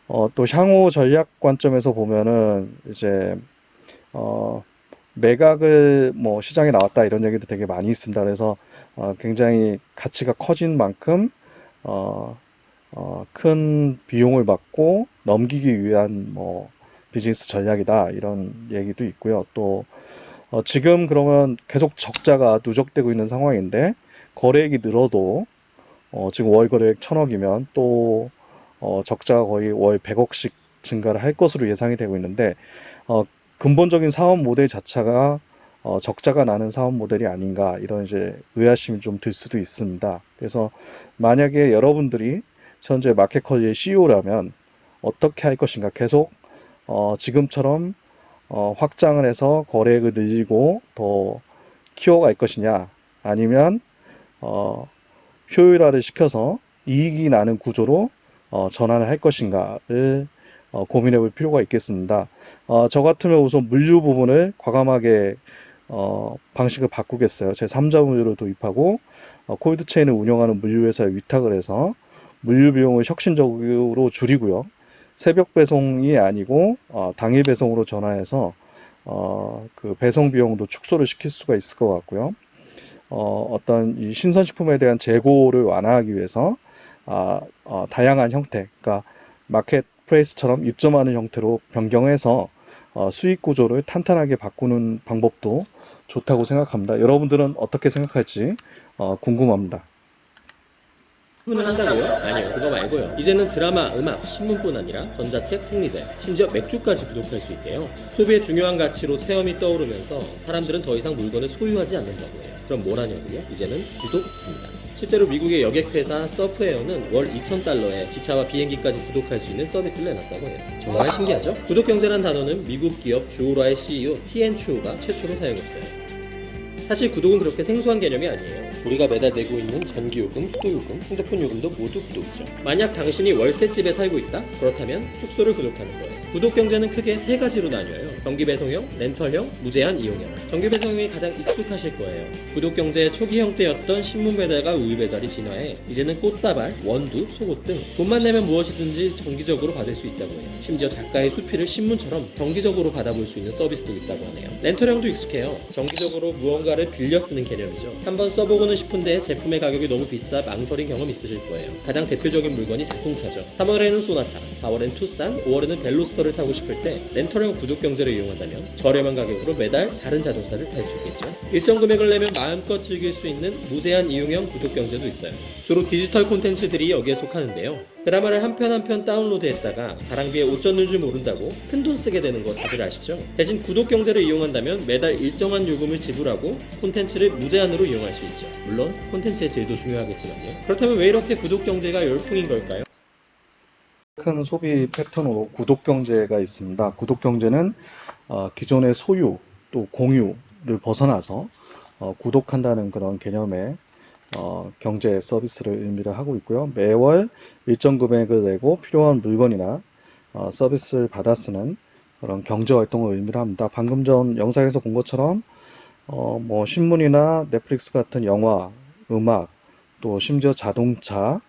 또 향후 전략 관점에서 보면은 이제 매각을 뭐 시장에 나왔다 이런 얘기도 되게 많이 있습니다. 그래서 굉장히 가치가 커진 만큼 큰 비용을 받고 넘기기 위한 뭐 비즈니스 전략이다 이런 얘기도 있고요. 또 지금 그러면 계속 적자가 누적되고 있는 상황인데 거래액이 늘어도 지금 월 거래액 1,000억이면 또 적자가 거의 월 100억씩 증가를 할 것으로 예상이 되고 있는데 근본적인 사업 모델 자체가 적자가 나는 사업 모델이 아닌가 이런 이제 의아심이 좀 들 수도 있습니다. 그래서 만약에 여러분들이 현재 마켓컬리의 CEO라면 어떻게 할 것인가? 계속 지금처럼 확장을 해서 거래액을 늘리고 더 키워갈 것이냐? 아니면 효율화를 시켜서 이익이 나는 구조로 전환을 할 것인가를 고민해 볼 필요가 있겠습니다. 저 같으면 우선 물류 부분을 과감하게 방식을 바꾸겠어요. 제 3자 물류를 도입하고 콜드체인을 운영하는 물류회사에 위탁을 해서 물류 비용을 혁신적으로 줄이고요. 새벽 배송이 아니고 당일 배송으로 전환해서 그 배송 비용도 축소를 시킬 수가 있을 것 같고요. 어떤 이 신선식품에 대한 재고를 완화하기 위해서 다양한 형태, 그러니까 마켓플레이스처럼 입점하는 형태로 변경해서 수익 구조를 탄탄하게 바꾸는 방법도 좋다고 생각합니다. 여러분들은 어떻게 생각할지 궁금합니다. 구분을 한다고요? 아니요, 그거 말고요. 이제는 드라마, 음악, 신문뿐 아니라 전자책, 생리대, 심지어 맥주까지 구독할 수 있대요. 소비의 중요한 가치로 체험이 떠오르면서 사람들은 더 이상 물건을 소유하지 않는다고 해요. 그럼 뭘 하냐고요? 이제는 구독입니다. 실제로 미국의 여객회사 서프웨어는 월 2,000달러에 기차와 비행기까지 구독할 수 있는 서비스를 내놨다고 해요. 정말 신기하죠? 구독경제란 단어는 미국 기업 주오라의 CEO 티엔 추오가 최초로 사용했어요. 사실 구독은 그렇게 생소한 개념이 아니에요. 우리가 매달 내고 있는 전기요금, 수도요금, 핸드폰 요금도 모두 구독이죠. 만약 당신이 월세집에 살고 있다? 그렇다면 숙소를 구독하는 거예요. 구독 경제는 크게 세 가지로 나뉘어요. 정기 배송형, 렌털형, 무제한 이용형. 정기 배송형이 가장 익숙하실 거예요. 구독 경제의 초기 형태였던 신문 배달과 우유 배달이 진화해 이제는 꽃다발, 원두, 속옷 등 돈만 내면 무엇이든지 정기적으로 받을 수 있다고 해요. 심지어 작가의 수필을 신문처럼 정기적으로 받아볼 수 있는 서비스도 있다고 하네요. 렌털형도 익숙해요. 정기적으로 무언가를 빌려 쓰는 개념이죠. 한번 써보고는 싶은데 제품의 가격이 너무 비싸 망설인 경험 있으실 거예요. 가장 대표적인 물건이 자동차죠. 3월에는 소나타, 4월엔 투싼, 5월에는 벨로스터를 타고 싶을 때 렌털형 구독 경제를 이용한다면 저렴한 가격으로 매달 다른 자동차를 탈 수 있겠죠. 일정 금액을 내면 마음껏 즐길 수 있는 무제한 이용형 구독 경제도 있어요. 주로 디지털 콘텐츠들이 여기에 속하는데요. 드라마를 한 편 한 편 다운로드했다가 가랑비에 옷 젖는 줄 모른다고 큰돈 쓰게 되는 거 다들 아시죠? 대신 구독 경제를 이용한다면 매달 일정한 요금을 지불하고 콘텐츠를 무제한으로 이용할 수 있죠. 물론 콘텐츠의 질도 중요하겠지만요. 그렇다면 왜 이렇게 구독 경제가 열풍인 걸까요? 큰 소비 패턴으로 구독 경제가 있습니다. 구독 경제는 기존의 소유 또 공유를 벗어나서 구독한다는 그런 개념의 경제 서비스를 의미를 하고 있고요. 매월 일정 금액을 내고 필요한 물건이나 서비스를 받아 쓰는 그런 경제 활동을 의미를 합니다. 방금 전 영상에서 본 것처럼 뭐 신문이나 넷플릭스 같은 영화, 음악, 또 심지어 자동차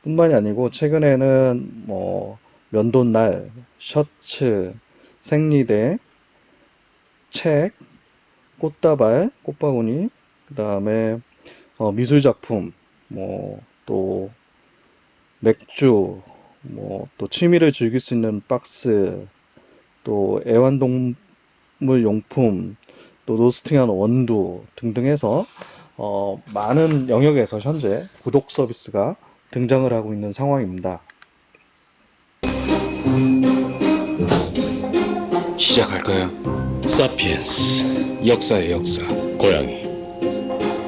뿐만이 아니고 최근에는 뭐 면도날, 셔츠, 생리대, 책, 꽃다발, 꽃바구니, 그 다음에 미술작품, 뭐 또 맥주, 뭐 또 취미를 즐길 수 있는 박스, 또 애완동물 용품, 또 로스팅한 원두 등등 해서 많은 영역에서 현재 구독 서비스가 등장을 하고 있는 상황입니다. 시작할까요? 사피엔스 역사의 역사 고양이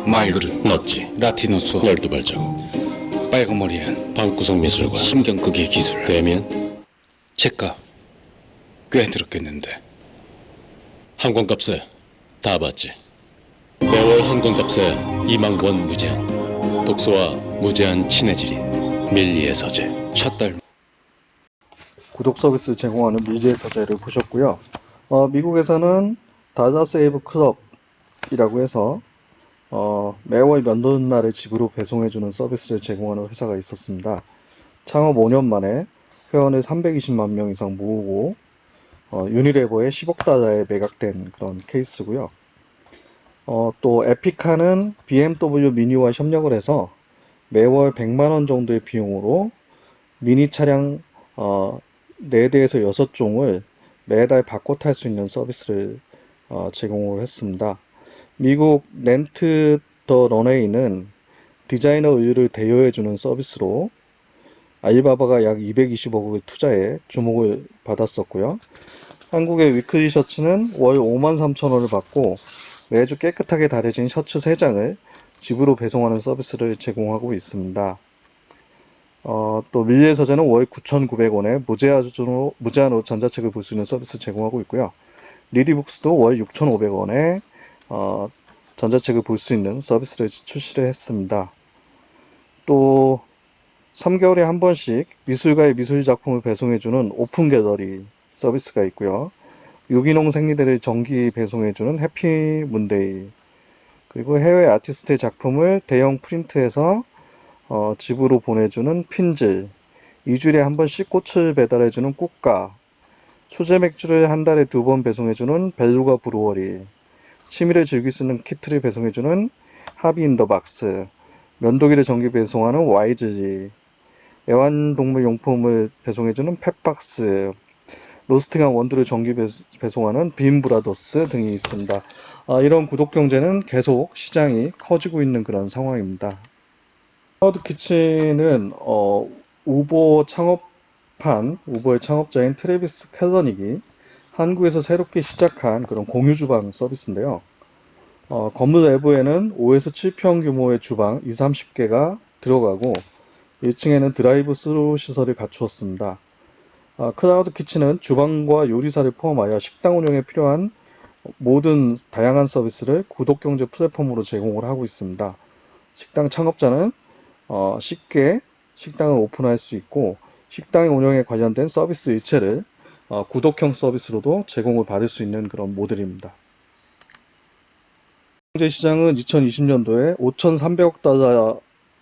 말그릇 너찌 라티노 수어 12발자국 빨간머리엔 방구석 미술관 심경극의 기술 대면 책값 꽤 들었겠는데 항공값에 다 받지. 매월 항공값에 2만 원 무제한. 독서와 무제한 친해지리 밀리의 서재. 첫 달 구독 서비스 제공하는 밀리의 서재를 보셨고요. 미국에서는 다자 세이브 클럽이라고 해서 매월 면도날을 집으로 배송해주는 서비스를 제공하는 회사가 있었습니다. 창업 5년 만에 회원을 320만 명 이상 모으고 유니레버에 10억 달러에 매각된 그런 케이스고요. 또 에피카는 BMW 미니와 협력을 해서 매월 100만 원 정도의 비용으로 미니 차량 4대에서 6종을 매달 바꿔 탈 수 있는 서비스를 제공을 했습니다. 미국 렌트 더 런웨이는 디자이너 의류를 대여해주는 서비스로 알리바바가 약 220억을 투자해 주목을 받았었고요. 한국의 위클리 셔츠는 월 53,000원을 받고 매주 깨끗하게 다려진 셔츠 3장을 집으로 배송하는 서비스를 제공하고 있습니다. 또 밀리의 서재는 월 9,900원에 무제한으로 전자책을 볼 수 있는 서비스 제공하고 있고요. 리디북스도 월 6,500원에 전자책을 볼 수 있는 서비스를 출시를 했습니다. 또 3개월에 한 번씩 미술가의 미술 작품을 배송해주는 오픈 갤러리 서비스가 있고요. 유기농 생리대를 정기 배송해주는 해피 문데이, 그리고 해외 아티스트의 작품을 대형 프린트해서 집으로 보내주는 핀즐, 2주일에 한 번씩 꽃을 배달해주는 꾹까, 수제 맥주를 한 달에 2번 배송해주는 벨루가 브루어리, 취미를 즐길 수 있는 키트를 배송해주는 하비 인 더 박스, 면도기를 정기 배송하는 와이즈리, 애완동물 용품을 배송해주는 펫박스, 로스팅한 원두를 정기 배송하는 빔브라더스 등이 있습니다. 이런 구독 경제는 계속 시장이 커지고 있는 그런 상황입니다. 클라우드 키친은 우버의 창업자인 트래비스 캘러닉이 한국에서 새롭게 시작한 그런 공유 주방 서비스인데요. 건물 내부에는 5에서 7평 규모의 주방 20-30개가 들어가고 1층에는 드라이브 스루 시설을 갖추었습니다. 클라우드 키친은 주방과 요리사를 포함하여 식당 운영에 필요한 모든 다양한 서비스를 구독경제 플랫폼으로 제공을 하고 있습니다. 식당 창업자는 쉽게 식당을 오픈할 수 있고 식당 운영에 관련된 서비스 일체를 구독형 서비스로도 제공을 받을 수 있는 그런 모델입니다. 경제 시장은 2020년도에 5,300억 달러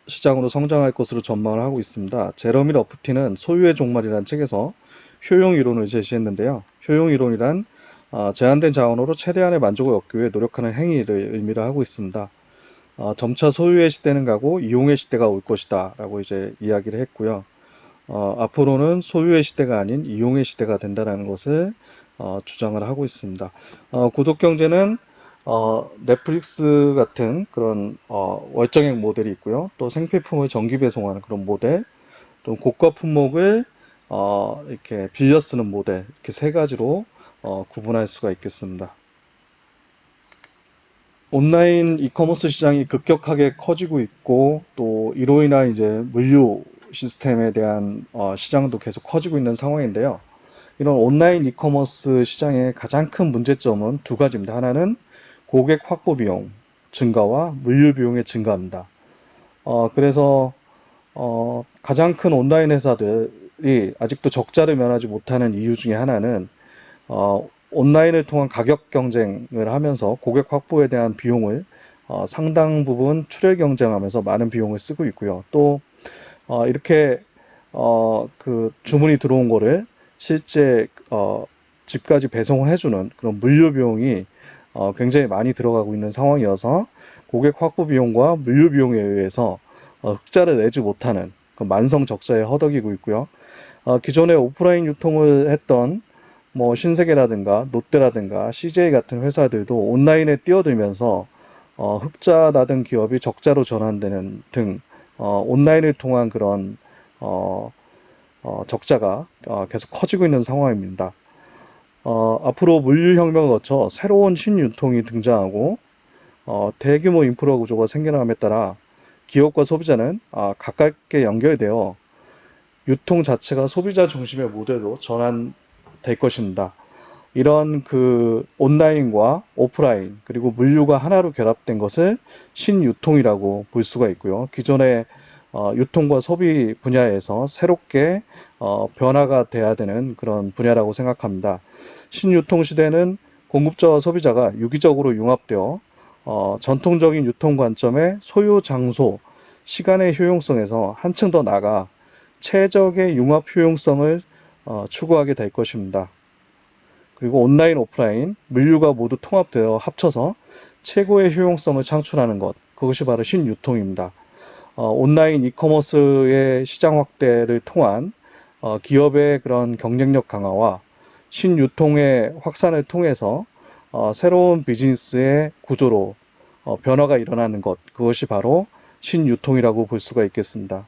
시장으로 성장할 것으로 전망을 하고 있습니다. 제러미 러프티는 소유의 종말이라는 책에서 효용 이론을 제시했는데요. 효용 이론이란 제한된 자원으로 최대한의 만족을 얻기 위해 노력하는 행위를 의미를 하고 있습니다. 점차 소유의 시대는 가고 이용의 시대가 올 것이다 라고 이제 이야기를 했고요. 앞으로는 소유의 시대가 아닌 이용의 시대가 된다는 것을 주장을 하고 있습니다. 구독 경제는 넷플릭스 같은 그런 월정액 모델이 있고요. 또 생필품을 정기 배송하는 그런 모델, 또 고가 품목을 이렇게 빌려 쓰는 모델, 이렇게 세 가지로 구분할 수가 있겠습니다. 온라인 이커머스 시장이 급격하게 커지고 있고 또 이로 인한 이제 물류 시스템에 대한 시장도 계속 커지고 있는 상황인데요. 이런 온라인 이커머스 시장의 가장 큰 문제점은 두 가지입니다. 하나는 고객 확보 비용 증가와 물류 비용의 증가입니다. 그래서 가장 큰 온라인 회사들이 아직도 적자를 면하지 못하는 이유 중에 하나는 온라인을 통한 가격 경쟁을 하면서 고객 확보에 대한 비용을 상당 부분 출혈 경쟁하면서 많은 비용을 쓰고 있고요. 또 이렇게 그 주문이 들어온 거를 실제 집까지 배송을 해주는 그런 물류 비용이 굉장히 많이 들어가고 있는 상황이어서 고객 확보 비용과 물류 비용에 의해서 흑자를 내지 못하는 그 만성 적자에 허덕이고 있고요. 기존에 오프라인 유통을 했던 뭐 신세계라든가 롯데라든가 CJ 같은 회사들도 온라인에 뛰어들면서 흑자 나던 기업이 적자로 전환되는 등 온라인을 통한 그런 적자가 계속 커지고 있는 상황입니다. 앞으로 물류혁명을 거쳐 새로운 신유통이 등장하고 대규모 인프라 구조가 생겨남에 따라 기업과 소비자는 가깝게 연결되어 유통 자체가 소비자 중심의 모델로 전환될 것입니다. 이런 그 온라인과 오프라인 그리고 물류가 하나로 결합된 것을 신유통이라고 볼 수가 있고요. 기존의 유통과 소비 분야에서 새롭게 변화가 돼야 되는 그런 분야라고 생각합니다. 신유통 시대는 공급자와 소비자가 유기적으로 융합되어 전통적인 유통 관점의 소요, 장소, 시간의 효용성에서 한층 더 나아가 최적의 융합 효용성을 추구하게 될 것입니다. 그리고 온라인, 오프라인, 물류가 모두 통합되어 합쳐서 최고의 효용성을 창출하는 것, 그것이 바로 신유통입니다. 온라인 이커머스의 시장 확대를 통한 기업의 그런 경쟁력 강화와 신유통의 확산을 통해서 새로운 비즈니스의 구조로 변화가 일어나는 것, 그것이 바로 신유통이라고 볼 수가 있겠습니다.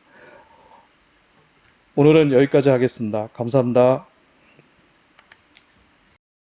오늘은 여기까지 하겠습니다. 감사합니다.